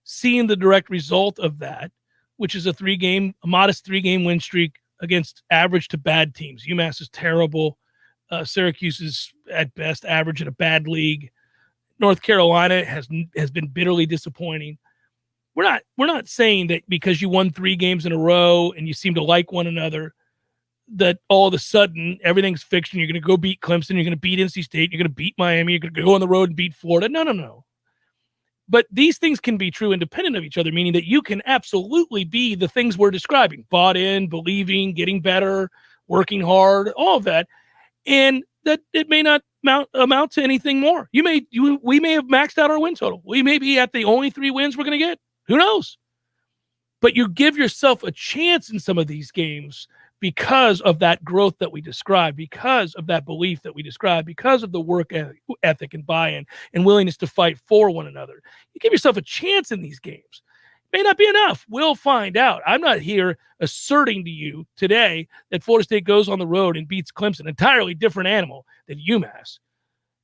seeing the direct result of that, which is a modest 3-game win streak against average to bad teams. UMass is terrible. Syracuse is at best average in a bad league. North Carolina has been bitterly disappointing. We're not saying that because you won 3 games in a row and you seem to like one another that all of a sudden everything's fixed and you're going to go beat Clemson, you're going to beat NC State, you're going to beat Miami, you're going to go on the road and beat Florida. No. But these things can be true independent of each other, meaning that you can absolutely be the things we're describing: bought in, believing, getting better, working hard, all of that, and that it may not amount to anything more. We may have maxed out our win total. We may be at the only 3 wins we're going to get. Who knows? But you give yourself a chance in some of these games because of that growth that we described, because of that belief that we described, because of the work ethic and buy-in and willingness to fight for one another. You give yourself a chance in these games. It may not be enough. We'll find out. I'm not here asserting to you today that Florida State goes on the road and beats Clemson, entirely different animal than UMass.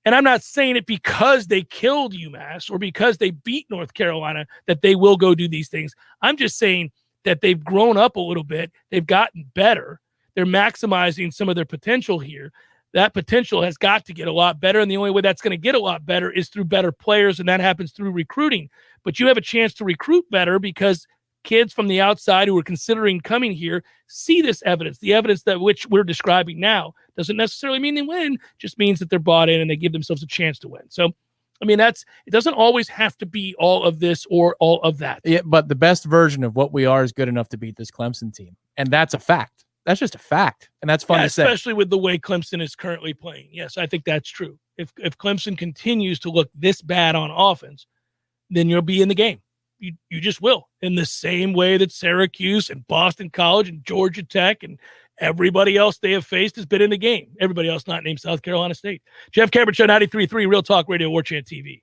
And I'm not saying it because they killed UMass or because they beat North Carolina that they will go do these things. I'm just saying that they've grown up a little bit. They've gotten better. They're maximizing some of their potential here. That potential has got to get a lot better, and the only way that's going to get a lot better is through better players, and that happens through recruiting. But you have a chance to recruit better because kids from the outside who are considering coming here see this evidence. The evidence that which we're describing now doesn't necessarily mean they win, just means that they're bought in and they give themselves a chance to win. So, I mean, it doesn't always have to be all of this or all of that. Yeah, but the best version of what we are is good enough to beat this Clemson team. And that's a fact. That's just a fact. And that's fun to say. Especially with the way Clemson is currently playing. Yes, I think that's true. If Clemson continues to look this bad on offense, then you'll be in the game. You just will. In the same way that Syracuse and Boston College and Georgia Tech and everybody else they have faced has been in the game. Everybody else not named South Carolina State. Jeff Cameron Show, 93.3 Real Talk Radio, Warchant TV.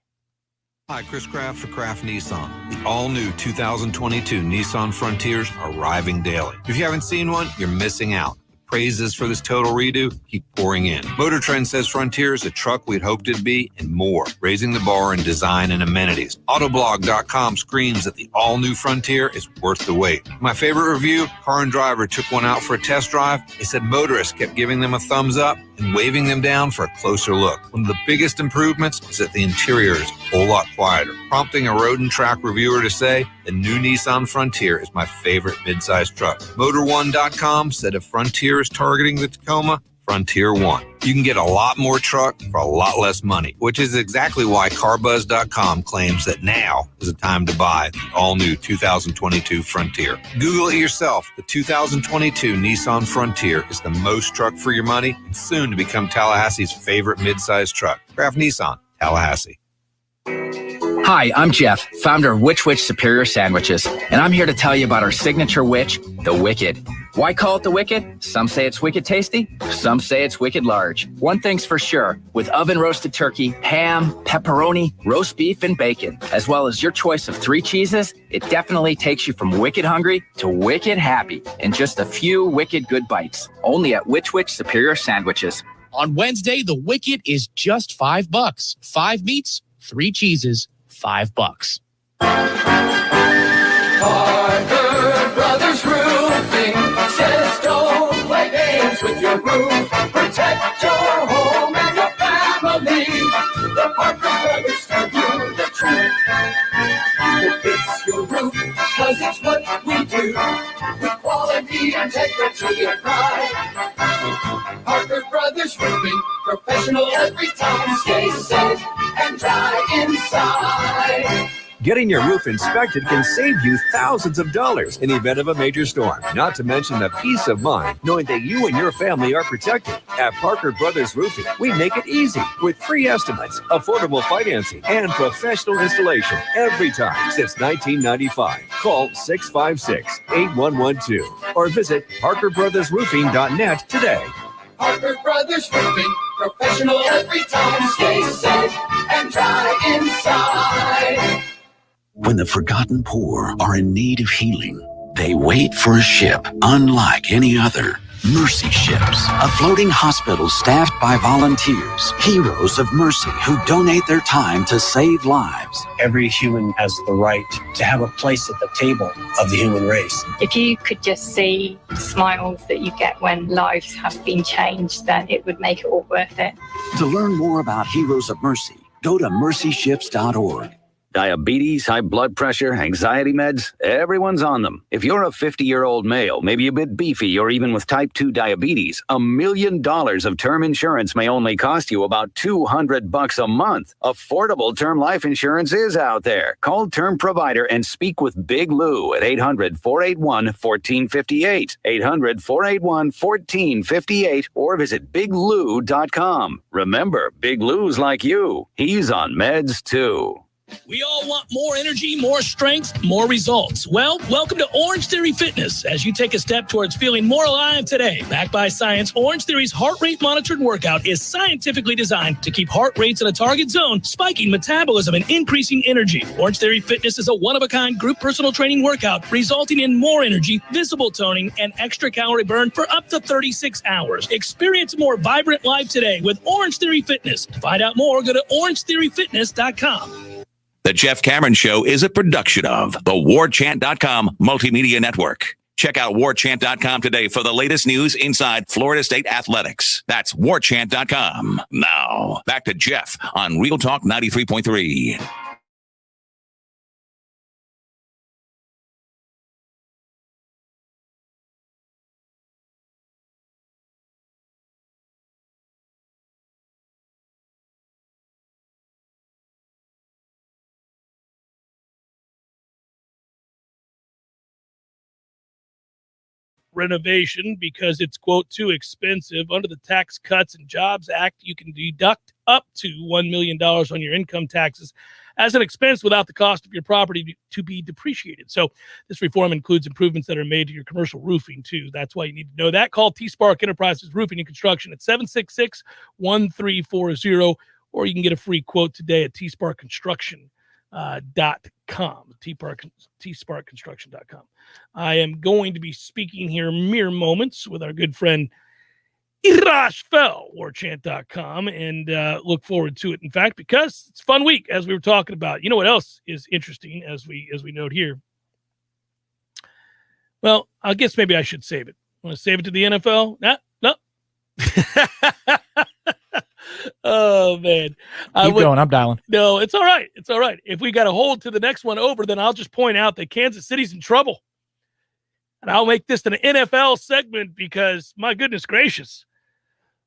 Hi, Chris Kraft for Kraft Nissan. The all-new 2022 Nissan Frontiers are arriving daily. If you haven't seen one, you're missing out. Praises for this total redo keep pouring in. Motor Trend says Frontier is a truck we'd hoped it'd be and more, raising the bar in design and amenities. Autoblog.com screams that the all-new Frontier is worth the wait. My favorite review, Car and Driver took one out for a test drive. They said motorists kept giving them a thumbs up and waving them down for a closer look. One of the biggest improvements is that the interior is a whole lot quieter, prompting a Road and Track reviewer to say, the new Nissan Frontier is my favorite midsize truck. Motor1.com said if Frontier is targeting the Tacoma, Frontier won. You can get a lot more truck for a lot less money, which is exactly why CarBuzz.com claims that now is the time to buy the all-new 2022 Frontier. Google it yourself. The 2022 Nissan Frontier is the most truck for your money and soon to become Tallahassee's favorite midsize truck. Kraft Nissan, Tallahassee. Hi, I'm Jeff, founder of Which Superior Sandwiches, and I'm here to tell you about our signature witch, the Wicked. Why call it the Wicked? Some say it's wicked tasty, some say it's wicked large. One thing's for sure, with oven-roasted turkey, ham, pepperoni, roast beef, and bacon, as well as your choice of 3 cheeses, it definitely takes you from wicked hungry to wicked happy in just a few wicked good bites. Only at Which Superior Sandwiches. On Wednesday, the Wicked is just $5. 5 meats, 3 cheeses, $5. Parker Brothers Roofing says don't play games with your roof. Protect your home and your family. The Parker Brothers tell you the truth. We'll fix your roof, cause it's what we do. With quality, integrity, and pride. Parker Brothers Roofing, professional every time. Stay safe and dry inside. Getting your roof inspected can save you thousands of dollars in the event of a major storm. Not to mention the peace of mind knowing that you and your family are protected. At Parker Brothers Roofing, we make it easy with free estimates, affordable financing, and professional installation every time since 1995. Call 656-8112 or visit parkerbrothersroofing.net today. Parker Brothers Roofing, professional every time. Stay safe and dry inside. When the forgotten poor are in need of healing, they wait for a ship unlike any other. Mercy Ships, a floating hospital staffed by volunteers, heroes of mercy who donate their time to save lives. Every human has the right to have a place at the table of the human race. If you could just see the smiles that you get when lives have been changed, then it would make it all worth it. To learn more about Heroes of Mercy, go to mercyships.org. Diabetes, high blood pressure, anxiety meds, everyone's on them. If you're a 50-year-old male, maybe a bit beefy, or even with type 2 diabetes, $1 million of term insurance may only cost you about $200 a month. Affordable term life insurance is out there. Call Term Provider and speak with Big Lou at 800-481-1458. 800-481-1458 or visit biglou.com. Remember, Big Lou's like you. He's on meds too. We all want more energy, more strength, more results. Well, welcome to Orange Theory Fitness as you take a step towards feeling more alive today. Backed by science, Orange Theory's heart rate monitored workout is scientifically designed to keep heart rates in a target zone, spiking metabolism and increasing energy. Orange Theory Fitness is a one-of-a-kind group personal training workout resulting in more energy, visible toning, and extra calorie burn for up to 36 hours. Experience a more vibrant life today with Orange Theory Fitness. To find out more, go to orangetheoryfitness.com. The Jeff Cameron Show is a production of the Warchant.com Multimedia Network. Check out Warchant.com today for the latest news inside Florida State athletics. That's Warchant.com. Now, back to Jeff on Real Talk 93.3. Renovation because it's, quote, too expensive. Under the Tax Cuts and Jobs Act, you can deduct up to $1 million on your income taxes as an expense without the cost of your property to be depreciated. So this reform includes improvements that are made to your commercial roofing, too. That's why you need to know that. Call T-Spark Enterprises Roofing and Construction at 766-1340, or you can get a free quote today at tsparkconstruction.com. tsparkconstruction.com. I am going to be speaking here mere moments with our good friend Irash Fell, warchant.com, and look forward to it, in fact, because it's a fun week, as we were talking about. You know what else is interesting, as we note here? Well, I guess maybe I should save it. Want to save it to the NFL? No. Oh, man. Keep going. I'm dialing. No, it's all right. It's all right. If we got to hold to the next one over, then I'll just point out that Kansas City's in trouble. And I'll make this an NFL segment because, my goodness gracious,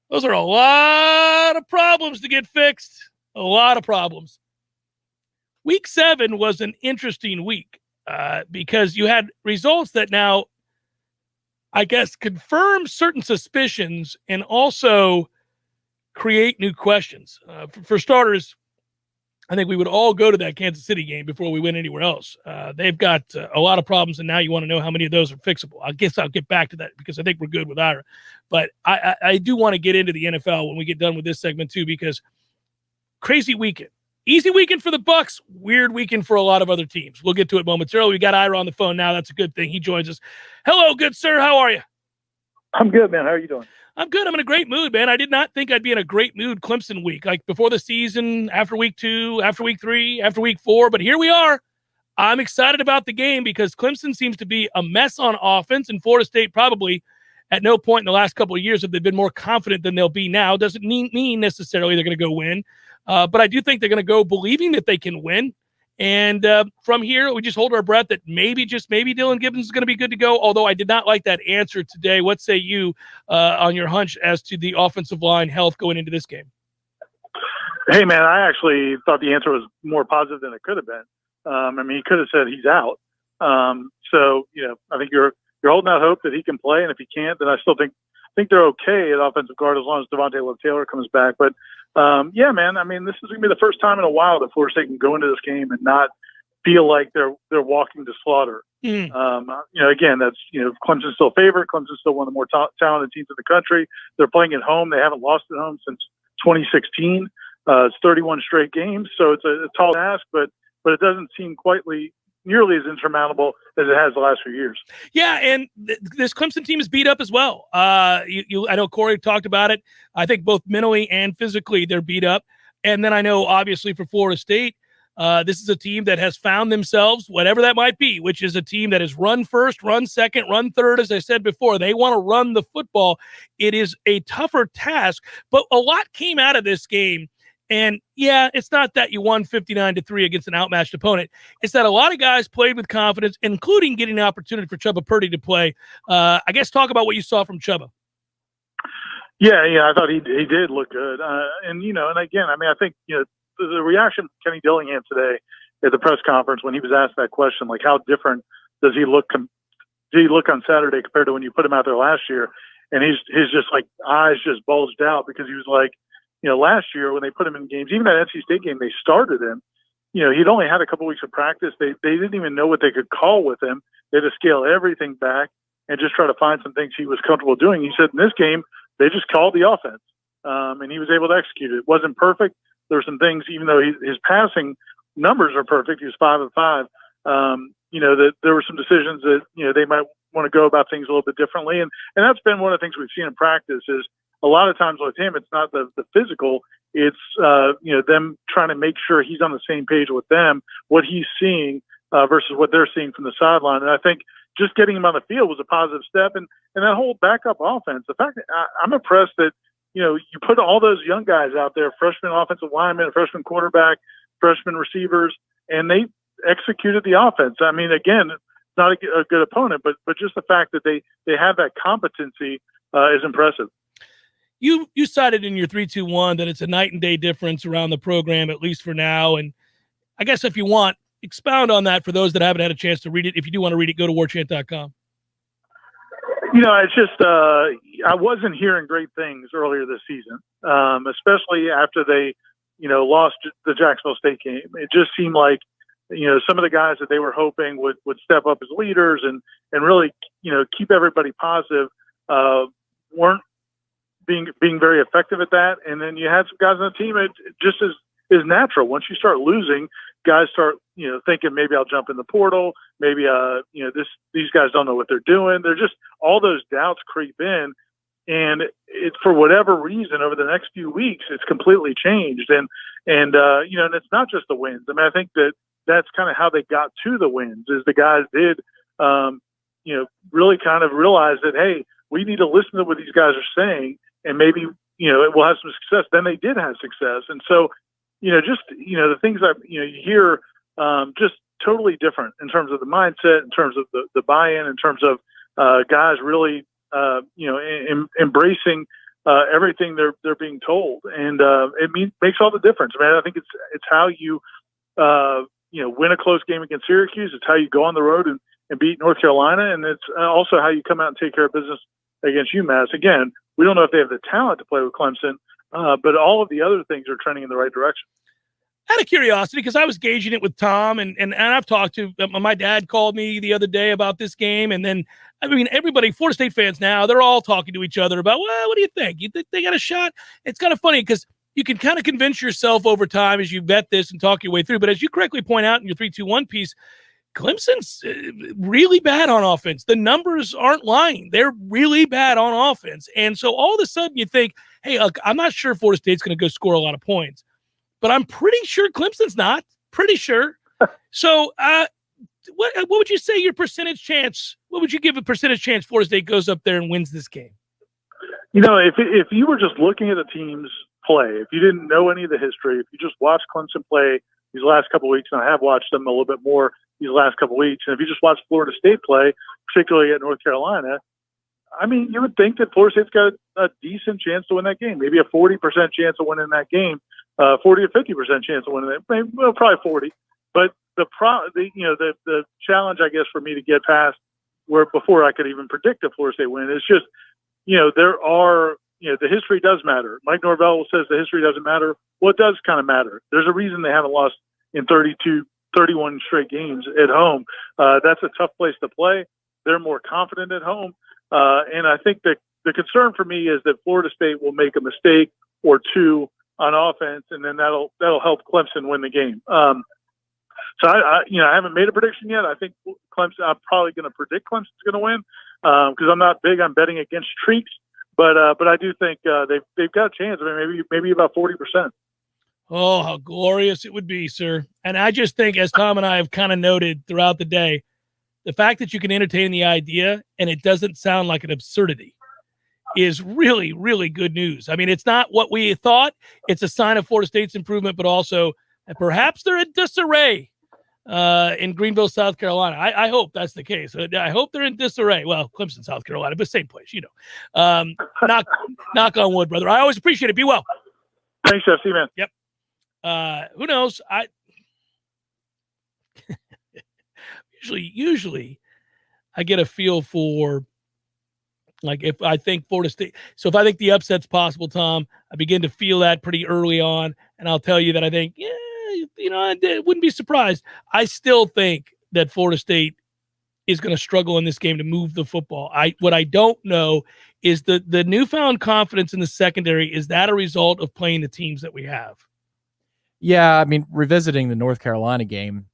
those are a lot of problems to get fixed. A lot of problems. Week 7 was an interesting week because you had results that now, I guess, confirm certain suspicions and also create new questions. For starters, I think we would all go to that Kansas City game before we went anywhere else. They've got a lot of problems, and now you want to know how many of those are fixable. I guess I'll get back to that because I think we're good with Ira. But I do want to get into the NFL when we get done with this segment too, because crazy weekend. Easy weekend for the Bucs, weird weekend for a lot of other teams. We'll get to it momentarily. We got Ira on the phone now. That's a good thing. He joins us. Hello, good sir. How are you? I'm good, man. How are you doing? I'm good. I'm in a great mood, man. I did not think I'd be in a great mood Clemson week, like before the season, after week 2, after week 3, after week 4. But here we are. I'm excited about the game because Clemson seems to be a mess on offense, and Florida State probably at no point in the last couple of years have they been more confident than they'll be now. Doesn't mean necessarily they're going to go win. But I do think they're going to go believing that they can win. And from here, we just hold our breath that maybe, just maybe, Dylan Gibbons is going to be good to go, although I did not like that answer today. What say you on your hunch as to the offensive line health going into this game? Hey, man, I actually thought the answer was more positive than it could have been. I mean, he could have said he's out. So, I think you're holding out hope that he can play, and if he can't, then I still think they're okay at offensive guard as long as Devontae Love-Taylor comes back. But yeah, man, I mean, this is going to be the first time in a while that Florida State can go into this game and not feel like they're walking to slaughter. Again, that's, Clemson's still favorite. Clemson's still one of the more talented teams in the country. They're playing at home. They haven't lost at home since 2016. It's 31 straight games, so it's a tall task, but it doesn't seem quite nearly as insurmountable as it has the last few years. Yeah, and this Clemson team is beat up as well. I know Corey talked about it. I think both mentally and physically they're beat up. And then I know, obviously, for Florida State, this is a team that has found themselves, whatever that might be, which is a team that is run first, run second, run third, as I said before. They want to run the football. It is a tougher task, but a lot came out of this game. And, yeah, it's not that you won 59-3 against an outmatched opponent. It's that a lot of guys played with confidence, including getting an opportunity for Chubba Purdy to play. I guess talk about what you saw from Chubba. Yeah, I thought he did look good. And again, I mean, I think, the reaction of Kenny Dillingham today at the press conference when he was asked that question, like how different does he look on Saturday compared to when you put him out there last year? And he's just like eyes just bulged out because he was like, last year when they put him in games, even that NC State game, they started him. He'd only had a couple weeks of practice. They didn't even know what they could call with him. They had to scale everything back and just try to find some things he was comfortable doing. He said in this game, they just called the offense, and he was able to execute it. It wasn't perfect. There were some things, even though his passing numbers are perfect, he was 5 of 5. That there were some decisions that they might want to go about things a little bit differently, and that's been one of the things we've seen in practice. Is a lot of times with him, it's not the physical, it's them trying to make sure he's on the same page with them, what he's seeing versus what they're seeing from the sideline. And I think just getting him on the field was a positive step, and that whole backup offense. The fact that I'm impressed that. You put all those young guys out there, freshman offensive linemen, freshman quarterback, freshman receivers, and they executed the offense. I mean, again, it's not a good opponent, but just the fact that they have that competency is impressive. You cited in your 3-2-1 that it's a night and day difference around the program, at least for now. And I guess if you want, expound on that for those that haven't had a chance to read it. If you do want to read it, go to warchant.com. It's just I wasn't hearing great things earlier this season, especially after they, lost the Jacksonville State game. It just seemed like, some of the guys that they were hoping would step up as leaders and really, keep everybody positive, weren't being very effective at that. And then you had some guys on the team. It just is natural. Once you start losing, guys start, thinking maybe I'll jump in the portal. Maybe, these guys don't know what they're doing. They're just all those doubts creep in, and it's for whatever reason over the next few weeks, it's completely changed. And it's not just the wins. I mean, I think that's kind of how they got to the wins is the guys did, really kind of realize that, hey, we need to listen to what these guys are saying, and maybe, we'll have some success. Then they did have success. And so, the things that, you hear just totally different in terms of the mindset, in terms of the buy-in, in terms of guys really, embracing everything they're being told. And it makes all the difference. I mean, I think it's how you, win a close game against Syracuse. It's how you go on the road and beat North Carolina. And it's also how you come out and take care of business against UMass. Again, we don't know if they have the talent to play with Clemson, but all of the other things are trending in the right direction. Out of curiosity, because I was gauging it with Tom, and I've talked to my dad called me the other day about this game, and then everybody, Florida State fans now, they're all talking to each other about, well, what do you think? You think they got a shot? It's kind of funny because you can kind of convince yourself over time as you vet this and talk your way through. But as you correctly point out in your 3-2-1 piece, Clemson's really bad on offense. The numbers aren't lying. They're really bad on offense. And so all of a sudden you think, hey, look, I'm not sure Florida State's going to go score a lot of points, but I'm pretty sure Clemson's not. Pretty sure. So what would you say your percentage chance? What would you give a percentage chance Florida State goes up there and wins this game? If you were just looking at the teams play, if you didn't know any of the history, if you just watched Clemson play these last couple of weeks, and I have watched them a little bit more these last couple of weeks, and if you just watched Florida State play, particularly at North Carolina, I mean, you would think that Florida State's got a decent chance to win that game, maybe a 40% chance of winning that game, 40 or 50% chance of winning it, maybe, well, probably 40. But the challenge, I guess, for me to get past where before I could even predict a Florida State win is just, there are, the history does matter. Mike Norvell says the history doesn't matter. Well, it does kind of matter. There's a reason they haven't lost in 31 straight games at home. That's a tough place to play. They're more confident at home. And I think that the concern for me is that Florida State will make a mistake or two on offense, and then that'll help Clemson win the game. So I haven't made a prediction yet. I think Clemson. I'm probably going to predict Clemson's going to win because I'm not big on betting against streaks. But I do think they've got a chance. I mean, maybe about 40%. Oh, how glorious it would be, sir. And I just think, as Tom and I have kind of noted throughout the day, the fact that you can entertain the idea and it doesn't sound like an absurdity is really, really good news. I mean, it's not what we thought. It's a sign of Florida State's improvement, but also perhaps they're in disarray in Greenville, South Carolina. I hope that's the case. I hope they're in disarray. Well, Clemson, South Carolina, but same place, knock on wood, brother. I always appreciate it. Be well. Thanks, Jeff. See you, man. Yep. Who knows? Usually I get a feel for, like, if I think Florida State. So if I think the upset's possible, Tom, I begin to feel that pretty early on, and I'll tell you that I think, I wouldn't be surprised. I still think that Florida State is going to struggle in this game to move the football. What I don't know is the newfound confidence in the secondary. Is that a result of playing the teams that we have? Yeah, I mean, revisiting the North Carolina game,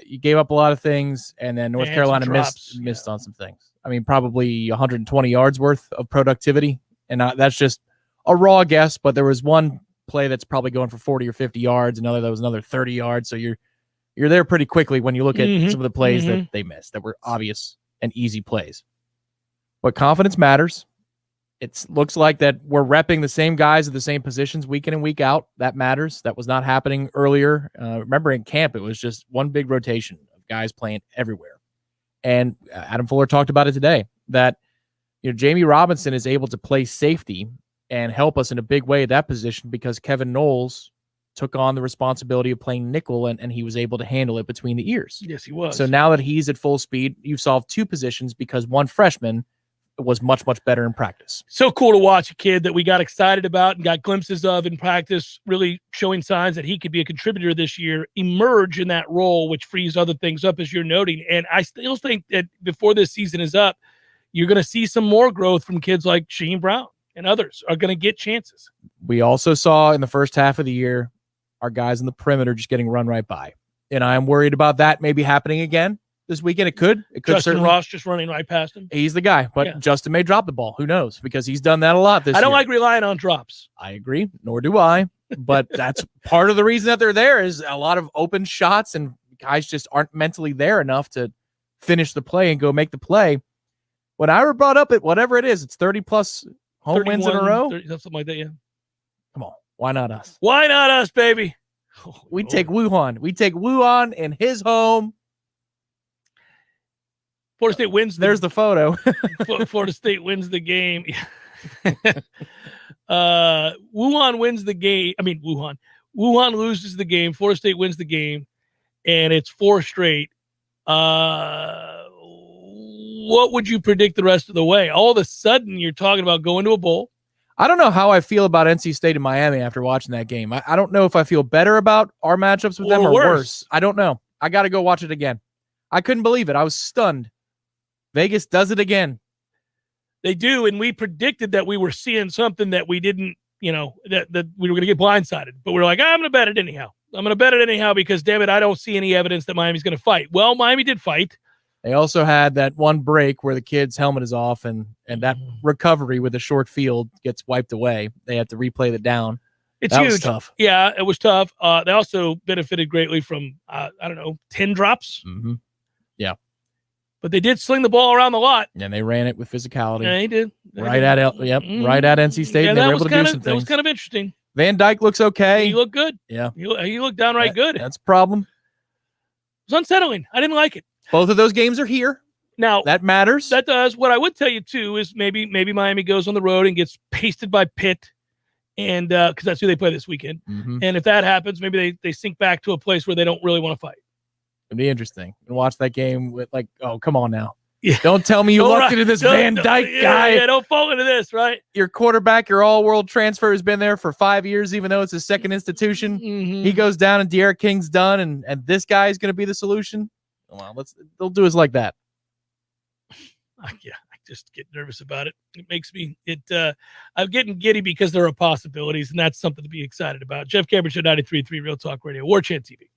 you gave up a lot of things, and then North Carolina missed on some things. I mean, probably 120 yards worth of productivity, and that's just a raw guess, but there was one play that's probably going for 40 or 50 yards, that was another 30 yards, so you're there pretty quickly when you look at some of the plays that they missed that were obvious and easy plays. But confidence matters. It looks like that we're repping the same guys at the same positions week in and week out. That matters. That was not happening earlier. Remember in camp, it was just one big rotation of guys playing everywhere. And Adam Fuller talked about it today, that Jamie Robinson is able to play safety and help us in a big way at that position because Kevin Noles took on the responsibility of playing nickel, and he was able to handle it between the ears. Yes, he was. So now that he's at full speed, you've solved two positions because one freshman was much, much better in practice. So cool to watch a kid that we got excited about and got glimpses of in practice, really showing signs that he could be a contributor this year, emerge in that role, which frees other things up, as you're noting. And I still think that before this season is up, you're going to see some more growth from kids like Shane Brown, and others are going to get chances. We also saw in the first half of the year, our guys in the perimeter just getting run right by. And I am worried about that maybe happening again this weekend. It could Justin certainly. Ross just running right past him. He's the guy, but Justin may drop the ball. Who knows? Because he's done that a lot this year. I don't like relying on drops. I agree. Nor do I. But that's part of the reason that they're there is a lot of open shots, and guys just aren't mentally there enough to finish the play and go make the play. When I were brought up at whatever it is, it's 30-plus home wins in a row. 30, something like that, yeah. Come on. Why not us? Why not us, baby? We take Wuhan. We take Wuhan in his home. Florida State wins. There's the photo. Florida State wins the game. Wuhan wins the game. I mean, Wuhan loses the game. Florida State wins the game, and it's 4 straight. What would you predict the rest of the way? All of a sudden, you're talking about going to a bowl. I don't know how I feel about NC State and Miami after watching that game. I don't know if I feel better about our matchups with them or worse. I don't know. I got to go watch it again. I couldn't believe it. I was stunned. Vegas does it again. They do, and we predicted that we were seeing something that we didn't, that we were going to get blindsided. But we're like, I'm going to bet it anyhow. Because, damn it, I don't see any evidence that Miami's going to fight. Well, Miami did fight. They also had that one break where the kid's helmet is off, and that recovery with a short field gets wiped away. They had to replay the down. It's that huge. Was tough. Yeah, it was tough. They also benefited greatly from, 10 drops. Mm-hmm. Yeah. But they did sling the ball around the lot. And they ran it with physicality. Yeah, they did. Right at NC State. And they were able to do some things. That was kind of interesting. Van Dyke looks okay. He looked good. Yeah. He looked downright good. That's a problem. It was unsettling. I didn't like it. Both of those games are here. Now that matters. That does. What I would tell you too is maybe Miami goes on the road and gets pasted by Pitt, and because that's who they play this weekend. Mm-hmm. And if that happens, maybe they sink back to a place where they don't really want to fight. It'd be interesting. And watch that game with oh, come on now. Yeah. Don't tell me you looked into this Van Dyke guy. Yeah, don't fall into this, right? Your quarterback, your all-world transfer has been there for 5 years, even though it's his second institution. Mm-hmm. He goes down and De'Ara King's done, and this guy is going to be the solution. Well, they'll do us like that. Yeah, I just get nervous about it. It makes me I'm getting giddy because there are possibilities, and that's something to be excited about. Jeff Cameron Show 93.3 Real Talk Radio, Warchant TV.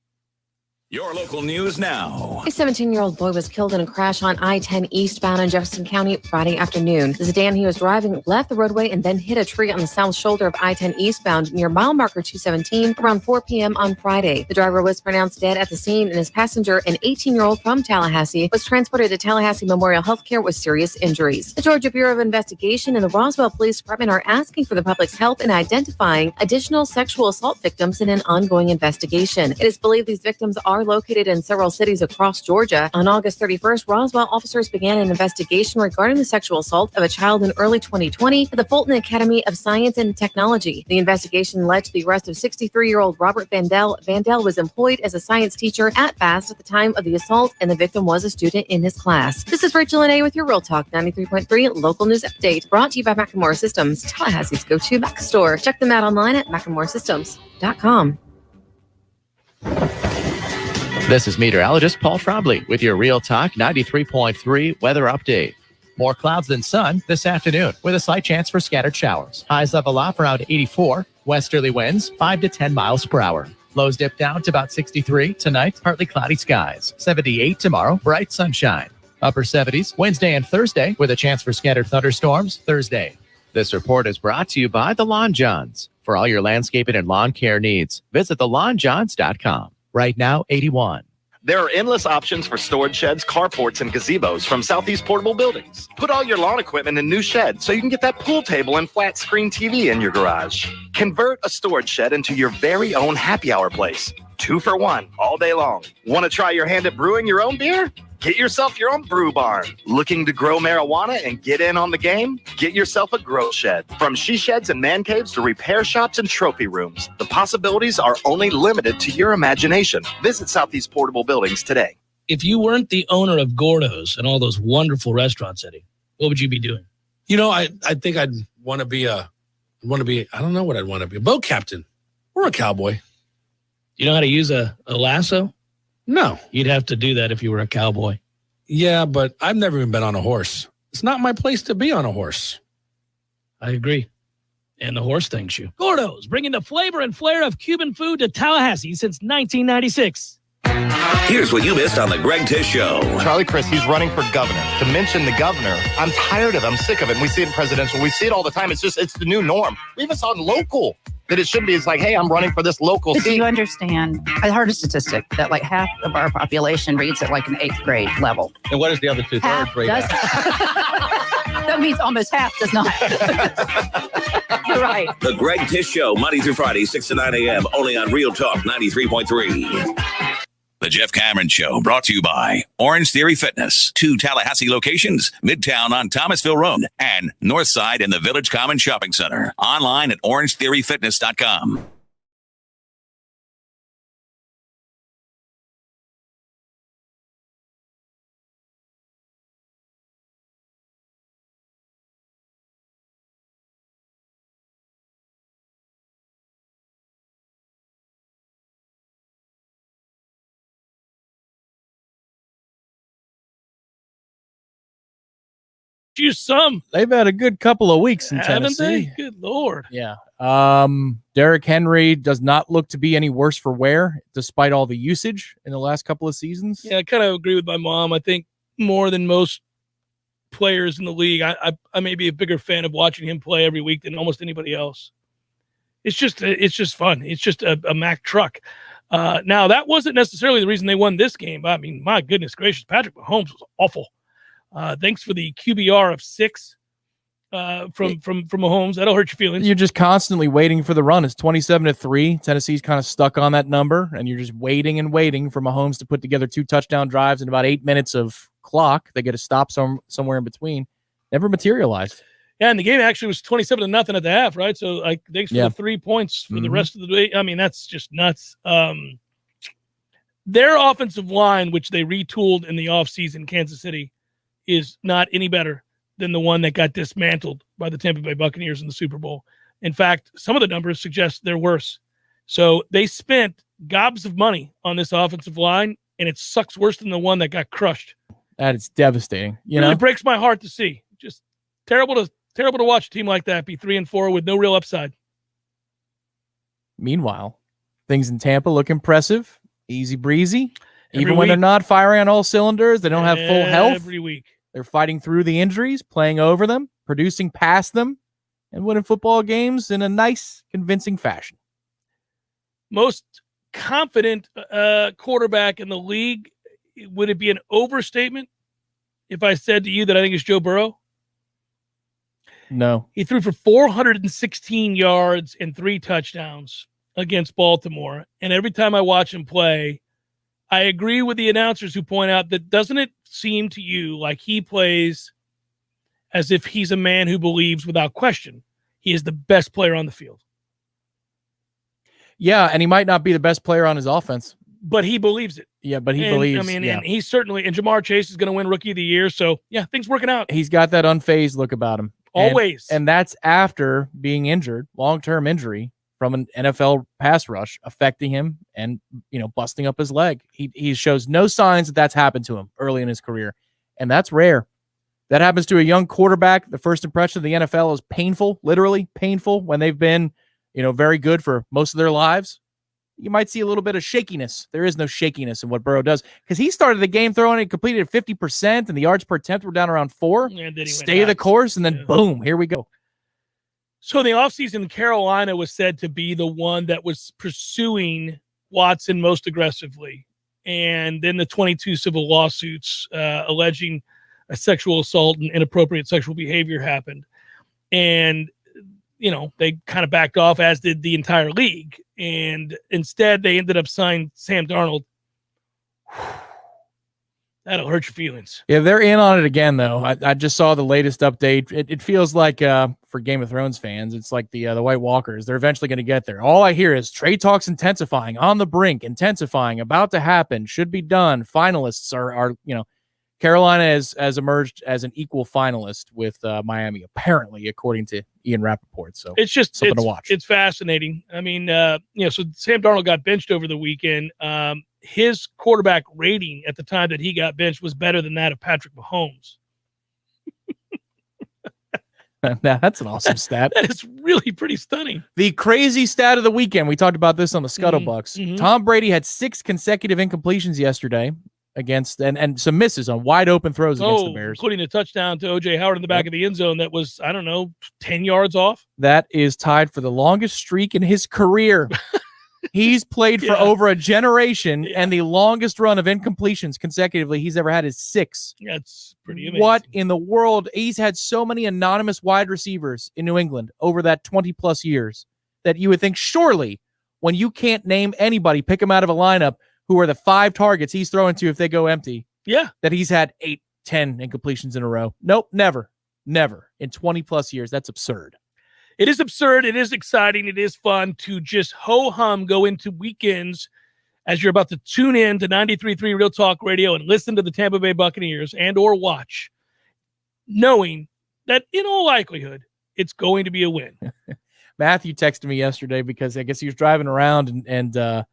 Your local news now. A 17-year-old boy was killed in a crash on I-10 eastbound in Jefferson County Friday afternoon. The sedan he was driving left the roadway and then hit a tree on the south shoulder of I-10 eastbound near mile marker 217 around 4 p.m. on Friday. The driver was pronounced dead at the scene, and his passenger, an 18-year-old from Tallahassee, was transported to Tallahassee Memorial Healthcare with serious injuries. The Georgia Bureau of Investigation and the Roswell Police Department are asking for the public's help in identifying additional sexual assault victims in an ongoing investigation. It is believed these victims are located in several cities across Georgia. On August 31st, Roswell officers began an investigation regarding the sexual assault of a child in early 2020 at the Fulton Academy of Science and Technology. The investigation led to the arrest of 63-year-old Robert Vandell. Vandell was employed as a science teacher at FAST at the time of the assault, and the victim was a student in his class. This is Rachel Lene with your Real Talk 93.3 local news update, brought to you by McEnmore Systems, Tallahassee's go-to Mac store. Check them out online at McEnmoreSystems.com. This is meteorologist Paul Trombley with your Real Talk 93.3 weather update. More clouds than sun this afternoon with a slight chance for scattered showers. Highs level off around 84. Westerly winds 5 to 10 miles per hour. Lows dip down to about 63 tonight. Partly cloudy skies. 78 tomorrow. Bright sunshine. Upper 70s Wednesday and Thursday with a chance for scattered thunderstorms Thursday. This report is brought to you by the Lawn Johns. For all your landscaping and lawn care needs, visit thelawnjohns.com. Right now, 81. There are endless options for storage sheds, carports, and gazebos from Southeast Portable Buildings. Put all your lawn equipment in new sheds so you can get that pool table and flat screen TV in your garage. Convert a storage shed into your very own happy hour place. 2 for 1 all day long. Want to try your hand at brewing your own beer? Get yourself your own brew barn. Looking to grow marijuana and get in on the game? Get yourself a grow shed. From she sheds and man caves to repair shops and trophy rooms, the possibilities are only limited to your imagination. Visit Southeast Portable Buildings today. If you weren't the owner of Gordo's and all those wonderful restaurants, Eddie, what would you be doing? You know, I think I'd want to be I don't know what I'd want to be, a boat captain or a cowboy. You know how to use a lasso? No. You'd have to do that if you were a cowboy. Yeah, but I've never even been on a horse. It's not my place to be on a horse. I agree. And the horse thanks you. Gordo's, bringing the flavor and flair of Cuban food to Tallahassee since 1996. Here's what you missed on the Greg Tish Show. Charlie Crist, he's running for governor. To mention the governor, I'm tired of it. I'm sick of it. And we see it in presidential. We see it all the time. It's the new norm. We even saw it in local. That it should be. It's like, hey, I'm running for this local seat. Do you understand? I heard a statistic that like half of our population reads at like an 8th grade level. And what is the other 2/3 rate? That means almost half does not. You're right. The Greg Tish Show, Monday through Friday, 6 to 9 a.m., only on Real Talk 93.3. The Jeff Cameron Show, brought to you by Orange Theory Fitness. 2 Tallahassee locations, Midtown on Thomasville Road and Northside in the Village Common Shopping Center. Online at orangetheoryfitness.com. You some. They've had a good couple of weeks in Haven't Tennessee. they? Good Lord. Yeah. Derrick Henry does not look to be any worse for wear, despite all the usage in the last couple of seasons. Yeah, I kind of agree with my mom. I think more than most players in the league, I may be a bigger fan of watching him play every week than almost anybody else. It's just fun. It's just a Mack truck. Now, that wasn't necessarily the reason they won this game. I mean, my goodness gracious, Patrick Mahomes was awful. Thanks for the QBR of 6 from Mahomes. That'll hurt your feelings. You're just constantly waiting for the run. It's 27-3. Tennessee's kind of stuck on that number, and you're just waiting and waiting for Mahomes to put together 2 touchdown drives in about 8 minutes of clock. They get a stop somewhere in between. Never materialized. Yeah, and the game actually was 27-0 at the half, right? So, like, thanks for the 3 points for the rest of the day. I mean, that's just nuts. Their offensive line, which they retooled in the offseason, Kansas City, is not any better than the one that got dismantled by the Tampa Bay Buccaneers in the Super Bowl. In fact, some of the numbers suggest they're worse. So they spent gobs of money on this offensive line, and it sucks worse than the one that got crushed. That is devastating. It really breaks my heart to see. Just terrible to watch a team like that be 3-4 with no real upside. Meanwhile, things in Tampa look impressive. Easy breezy. Every Even when they're week. not firing on all cylinders, they don't have full health. Every week. They're fighting through the injuries, playing over them, producing past them, and winning football games in a nice, convincing fashion. Most confident quarterback in the league. Would it be an overstatement if I said to you that I think it's Joe Burrow? No. He threw for 416 yards and 3 touchdowns against Baltimore. And every time I watch him play, I agree with the announcers who point out that doesn't it seem to you like he plays as if he's a man who believes without question he is the best player on the field? Yeah, and he might not be the best player on his offense. But he believes it. Yeah, but he And, believes. I mean, yeah. and he's certainly, and Jamar Chase is going to win Rookie of the Year. So, yeah, things working out. He's got that unfazed look about him. Always. And that's after being injured, long-term injury from an NFL pass rush affecting him and, busting up his leg. He shows no signs that that's happened to him early in his career. And that's rare. That happens to a young quarterback. The first impression of the NFL is painful, literally painful, when they've been, very good for most of their lives. You might see a little bit of shakiness. There is no shakiness in what Burrow does because he started the game throwing and completed at 50%, and the yards per attempt were down around 4. Stay the course, and then boom, here we go. So in the offseason, Carolina was said to be the one that was pursuing Watson most aggressively. And then the 22 civil lawsuits alleging a sexual assault and inappropriate sexual behavior happened. And they kind of backed off, as did the entire league. And instead, they ended up signing Sam Darnold. That'll hurt your feelings. Yeah, they're in on it again, though. I just saw the latest update. It feels like, for Game of Thrones fans, it's like the White Walkers. They're eventually going to get there. All I hear is trade talks intensifying, on the brink, intensifying, about to happen, should be done. Finalists are Carolina has emerged as an equal finalist with Miami, apparently, according to Ian Rappaport. So it's just something to watch. It's fascinating. I mean, so Sam Darnold got benched over the weekend. His quarterback rating at the time that he got benched was better than that of Patrick Mahomes. That's an awesome stat. That is really pretty stunning. The crazy stat of the weekend. We talked about this on the Scuttlebucks. Mm-hmm. Tom Brady had 6 consecutive incompletions yesterday against and some misses on wide open throws against the Bears, including a touchdown to O.J. Howard in the back of the end zone that was, 10 yards off. That is tied for the longest streak in his career. He's played for over a generation, and the longest run of incompletions consecutively he's ever had is 6. That's pretty amazing. What in the world? He's had so many anonymous wide receivers in New England over that 20-plus years that you would think surely when you can't name anybody, pick him out of a lineup, who are the 5 targets he's throwing to if they go empty, that he's had 8, 10 incompletions in a row. Nope, never in 20-plus years. That's absurd. It is absurd. It is exciting. It is fun to just ho-hum go into weekends as you're about to tune in to 93.3 Real Talk Radio and listen to the Tampa Bay Buccaneers and or watch, knowing that in all likelihood, it's going to be a win. Matthew texted me yesterday because I guess he was driving around and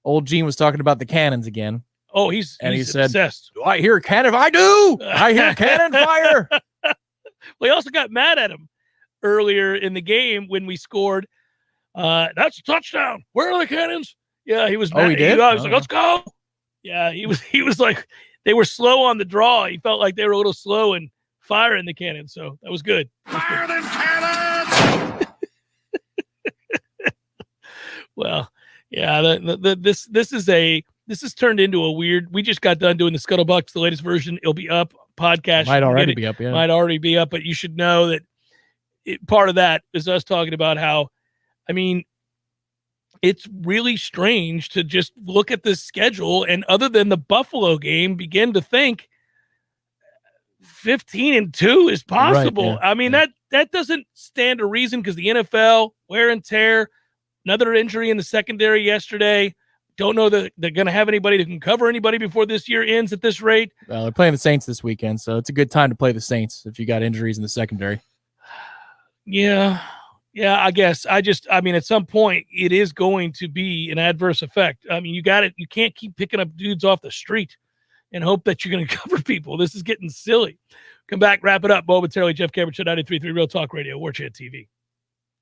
old Gene was talking about the cannons again. Oh, he said, obsessed. Do I hear cannon? I do. I hear cannon fire. Well, he also got mad at him earlier in the game when we scored. That's a touchdown. Where are the cannons? Yeah, he was mad. He did? I was like, let's go. Yeah, he was like, they were slow on the draw. He felt like they were a little slow in firing the cannon. So that was good. Fire them cannons! Well, yeah, this has turned into a weird. We just got done doing the Scuttlebucks, the latest version. It'll be up. Podcast might already be up. Yeah, might already be up. But you should know that part of that is us talking about how, it's really strange to just look at this schedule and other than the Buffalo game, begin to think 15-2 is possible. Right, yeah. That doesn't stand to reason because the NFL, wear and tear, another injury in the secondary yesterday. Don't know that they're going to have anybody that can cover anybody before this year ends at this rate. Well, they're playing the Saints this weekend, so it's a good time to play the Saints if you got injuries in the secondary. Yeah, I guess. At some point, it is going to be an adverse effect. You got it. You can't keep picking up dudes off the street and hope that you're going to cover people. This is getting silly. Come back, wrap it up momentarily. Jeff Cameron, Show 93.3 Real Talk Radio, Warchant TV.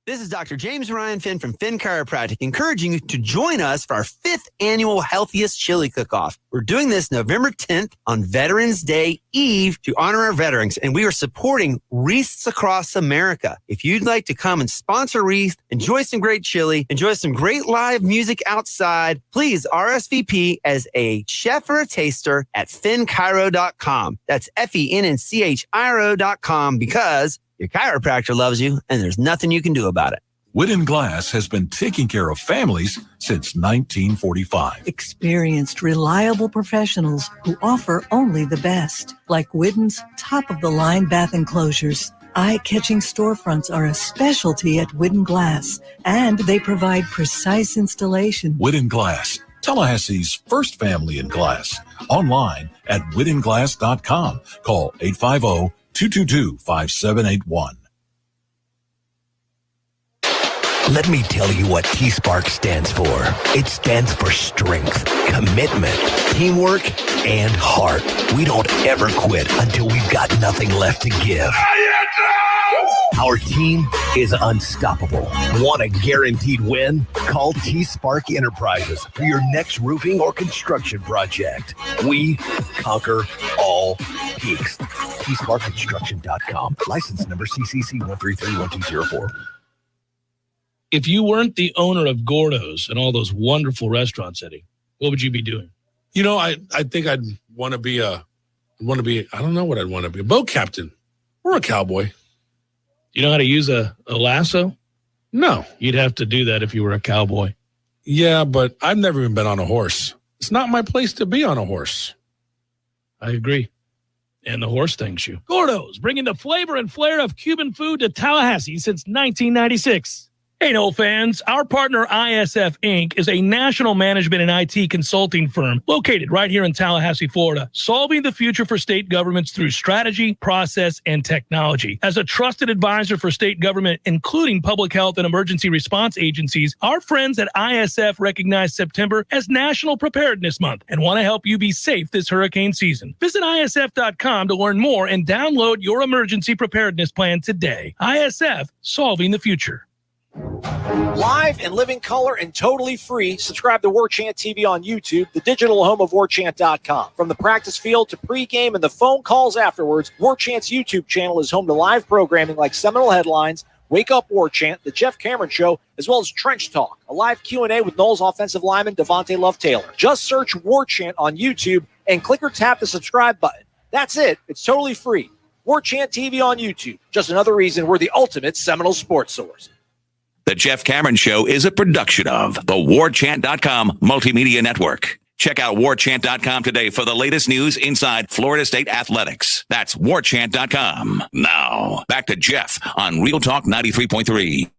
This is Dr. James Ryan Finn from Finn Chiropractic, encouraging you to join us for our 5th annual Healthiest Chili Cook-Off. We're doing this November 10th on Veterans Day Eve to honor our veterans, and we are supporting Wreaths Across America. If you'd like to come and sponsor Wreath, enjoy some great chili, enjoy some great live music outside, please RSVP as a chef or a taster at finnchiro.com. That's FENNCHIRO.com, because your chiropractor loves you, and there's nothing you can do about it. Whitten Glass has been taking care of families since 1945. Experienced, reliable professionals who offer only the best, like Whitten's top-of-the-line bath enclosures. Eye-catching storefronts are a specialty at Whitten Glass, and they provide precise installation. Whitten Glass, Tallahassee's first family in glass. Online at whittenglass.com. Call 850-222-5781. Let me tell you what T-Spark stands for. It stands for strength, commitment, teamwork, and heart. We don't ever quit until we've got nothing left to give. Our team is unstoppable. Want a guaranteed win? Call T-Spark Enterprises for your next roofing or construction project. We conquer all peaks. TSparkConstruction.com. License number CCC 1331204. If you weren't the owner of Gordo's and all those wonderful restaurants, Eddie, what would you be doing? You know, I think I'd want to be I don't know what I'd want to be, a boat captain or a cowboy. You know how to use a lasso? No. You'd have to do that if you were a cowboy. Yeah, but I've never even been on a horse. It's not my place to be on a horse. I agree. And the horse thanks you. Gordo's, bringing the flavor and flair of Cuban food to Tallahassee since 1996. Hey, Nole fans, our partner ISF Inc. is a national management and IT consulting firm located right here in Tallahassee, Florida, solving the future for state governments through strategy, process, and technology. As a trusted advisor for state government, including public health and emergency response agencies, our friends at ISF recognize September as National Preparedness Month and want to help you be safe this hurricane season. Visit ISF.com to learn more and download your emergency preparedness plan today. ISF, solving the future. Live and living color and totally free. Subscribe to Warchant TV on YouTube, the digital home of Warchant.com. From the practice field to pregame and the phone calls afterwards, Warchant's YouTube channel is home to live programming like Seminole Headlines, Wake Up Warchant, The Jeff Cameron Show, as well as Trench Talk, a live Q&A with Noles offensive lineman Devontae Love-Taylor. Just search Warchant on YouTube and click or tap the subscribe button. That's it. It's totally free. Warchant TV on YouTube. Just another reason we're the ultimate Seminole sports source. The Jeff Cameron Show is a production of the Warchant.com Multimedia Network. Check out Warchant.com today for the latest news inside Florida State athletics. That's Warchant.com. Now, back to Jeff on Real Talk 93.3.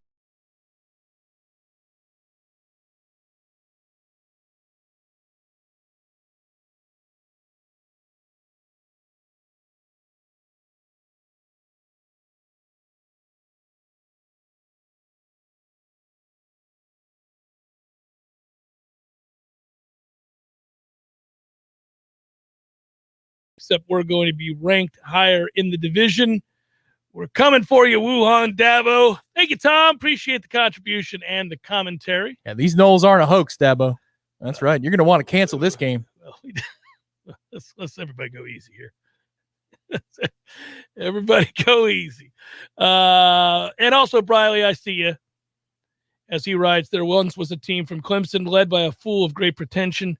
Except we're going to be ranked higher in the division. We're coming for you, Wuhan Dabo. Thank you, Tom. Appreciate the contribution and the commentary. Yeah, these Noles aren't a hoax, Dabo. That's right. You're going to want to cancel this game. Well, let's everybody go easy here. Everybody go easy. And also, Briley, I see you. As he writes, there once was a team from Clemson led by a fool of great pretension,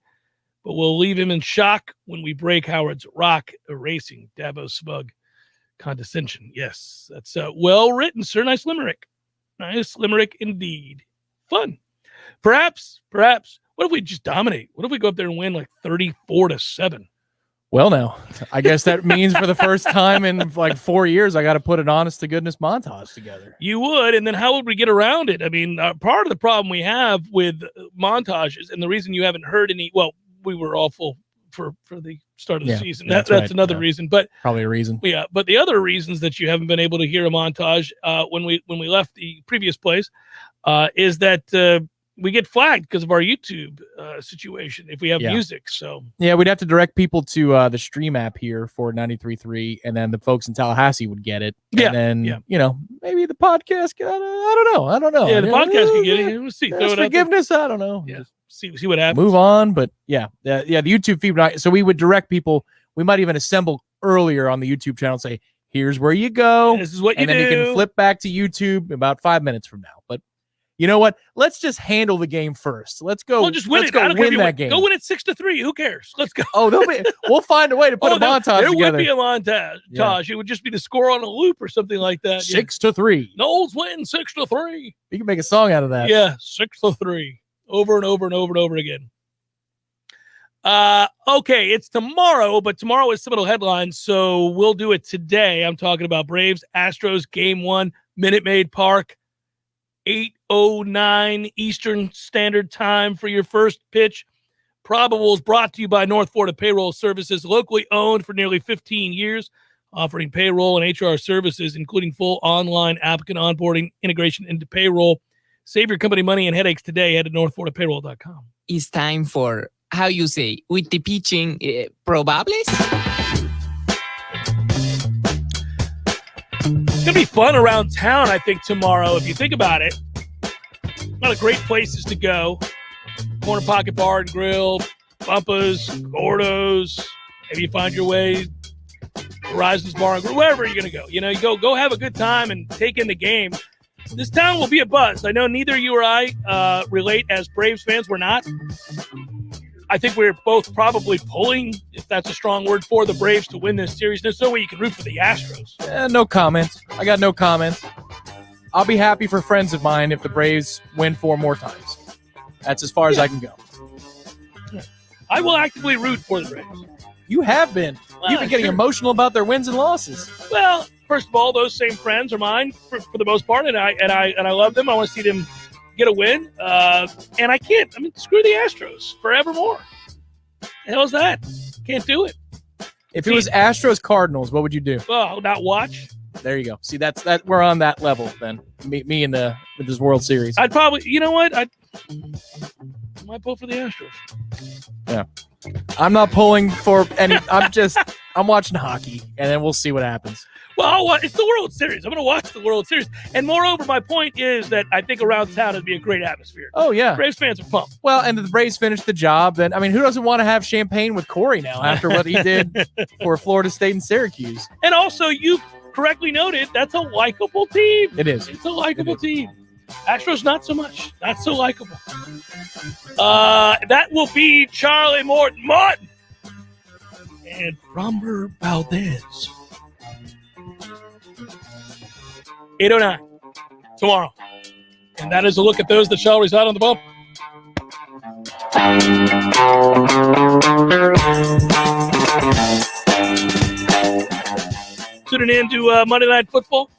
but we'll leave him in shock when we break Howard's rock, erasing Dabo's smug condescension. Yes, that's well written, sir. Nice limerick. Nice limerick indeed. Fun. Perhaps, what if we just dominate? What if we go up there and win like 34-7? Well, now, I guess that means for the first time in like 4 years, I got to put an honest-to-goodness montage together. You would, and then how would we get around it? I mean, part of the problem we have with montages, and the reason you haven't heard any, well, we were awful for the start of the season. That's another reason, but probably a reason. Yeah, but the other reasons that you haven't been able to hear a montage when we left the previous place is that we get flagged because of our YouTube situation if we have music. So yeah, we'd have to direct people to the stream app here for 93.3, and then the folks in Tallahassee would get it. Yeah, and then maybe the podcast. I don't know. Yeah, the podcast can get it. We'll see. Throw it out forgiveness. I don't know. Yeah, see what happens. Move on, but the YouTube feed. So we would direct people. We might even assemble earlier on the YouTube channel. And say, here's where you go. This is what you and do. then you can flip back to YouTube about 5 minutes from now. But you know what? Let's just handle the game first. Let's go. We'll just win it. Go I don't care if win you that win. game. Go win it 6-3. Who cares? Let's go. Oh, we'll find a way to put a montage there together. Would be a montage. Yeah. It would just be the score on a loop or something like that. 6-3. Noles win 6-3. You can make a song out of that. Yeah, 6-3. Over and over and over and over again. Okay, it's tomorrow, but tomorrow is Seminole headlines, so we'll do it today. I'm talking about Braves, Astros, Game 1, Minute Maid Park, 8:09 Eastern Standard Time for your first pitch. Probables brought to you by North Florida Payroll Services, locally owned for nearly 15 years, offering payroll and HR services, including full online applicant onboarding, integration into payroll. Save your company money and headaches today. Head to northfloridapayroll.com. It's time for, how you say, with the pitching, probables? It's going to be fun around town, I think, tomorrow. If you think about it, a lot of great places to go. Corner Pocket Bar and Grill, Bumpa's, Gordo's. Maybe you find your way Horizons Bar and Grill, wherever you're going to go. You go have a good time and take in the game. This town will be a buzz. I know neither you or I relate as Braves fans. We're not. I think we're both probably pulling, if that's a strong word, for the Braves to win this series. There's no way you can root for the Astros. No comments. I got no comments. I'll be happy for friends of mine if the Braves win 4 more times. That's as far as I can go. I will actively root for the Braves. You have been. You've been getting emotional about their wins and losses. Well, first of all, those same friends are mine for the most part, and I love them. I want to see them get a win, and I can't. I mean, screw the Astros forevermore. The hell's that? Can't do it. If it was Astros Cardinals, what would you do? Oh, not watch. There you go. See, that's that. We're on that level then. Me and with this World Series. I'd probably. You know what? I might pull for the Astros. Yeah. I'm not pulling for any. I'm watching hockey, and then we'll see what happens. Well, it's the World Series. I'm going to watch the World Series. And moreover, my point is that I think around town it'd be a great atmosphere. Oh, yeah. Braves fans are pumped. Well, and if the Braves finish the job, then, I mean, who doesn't want to have champagne with Corey now after what he did for Florida State and Syracuse? And also, you correctly noted, that's a likable team. It is. It's a likable team. Astros, not so much. Not so likable. That will be Charlie Morton and Framber Valdez. 8:09 tomorrow. And that is a look at those that shall reside on the bump. Tuning in to Monday Night Football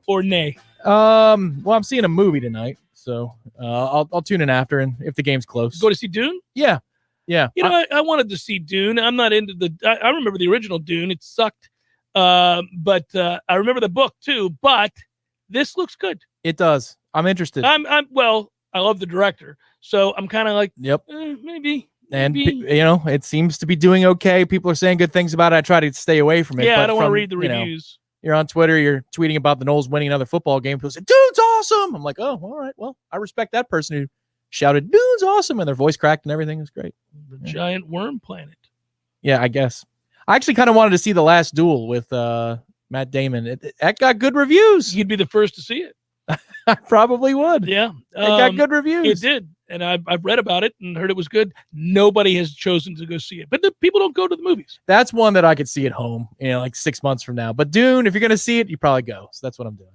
or nay? Well, I'm seeing a movie tonight, so I'll tune in after, and if the game's close. Go to see Dune? Yeah. You know, I wanted to see Dune. I'm not into I remember the original Dune. It sucked. But I remember the book too, but this looks good. It does. I'm interested. I love the director, so I'm kind of like, yep, maybe. And it seems to be doing okay. People are saying good things about it. I try to stay away from it. Yeah, but I don't want to read the reviews. You're on Twitter, you're tweeting about the Noles winning another football game. People say, "Dude's awesome." I'm like, oh, all right. Well, I respect that person who shouted, "Dude's awesome," and their voice cracked and everything. It was great. The giant worm planet. Yeah, I guess. I actually kind of wanted to see The Last Duel with Matt Damon. That got good reviews. You'd be the first to see it. I probably would. Yeah. It got good reviews. It did. And I've read about it and heard it was good. Nobody has chosen to go see it. But the people don't go to the movies. That's one that I could see at home, like 6 months from now. But Dune, if you're going to see it, you probably go. So that's what I'm doing.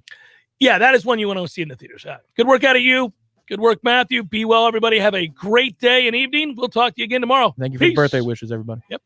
Yeah, that is one you want to see in the theaters. Good work out of you. Good work, Matthew. Be well, everybody. Have a great day and evening. We'll talk to you again tomorrow. Thank you for the birthday wishes, everybody. Yep.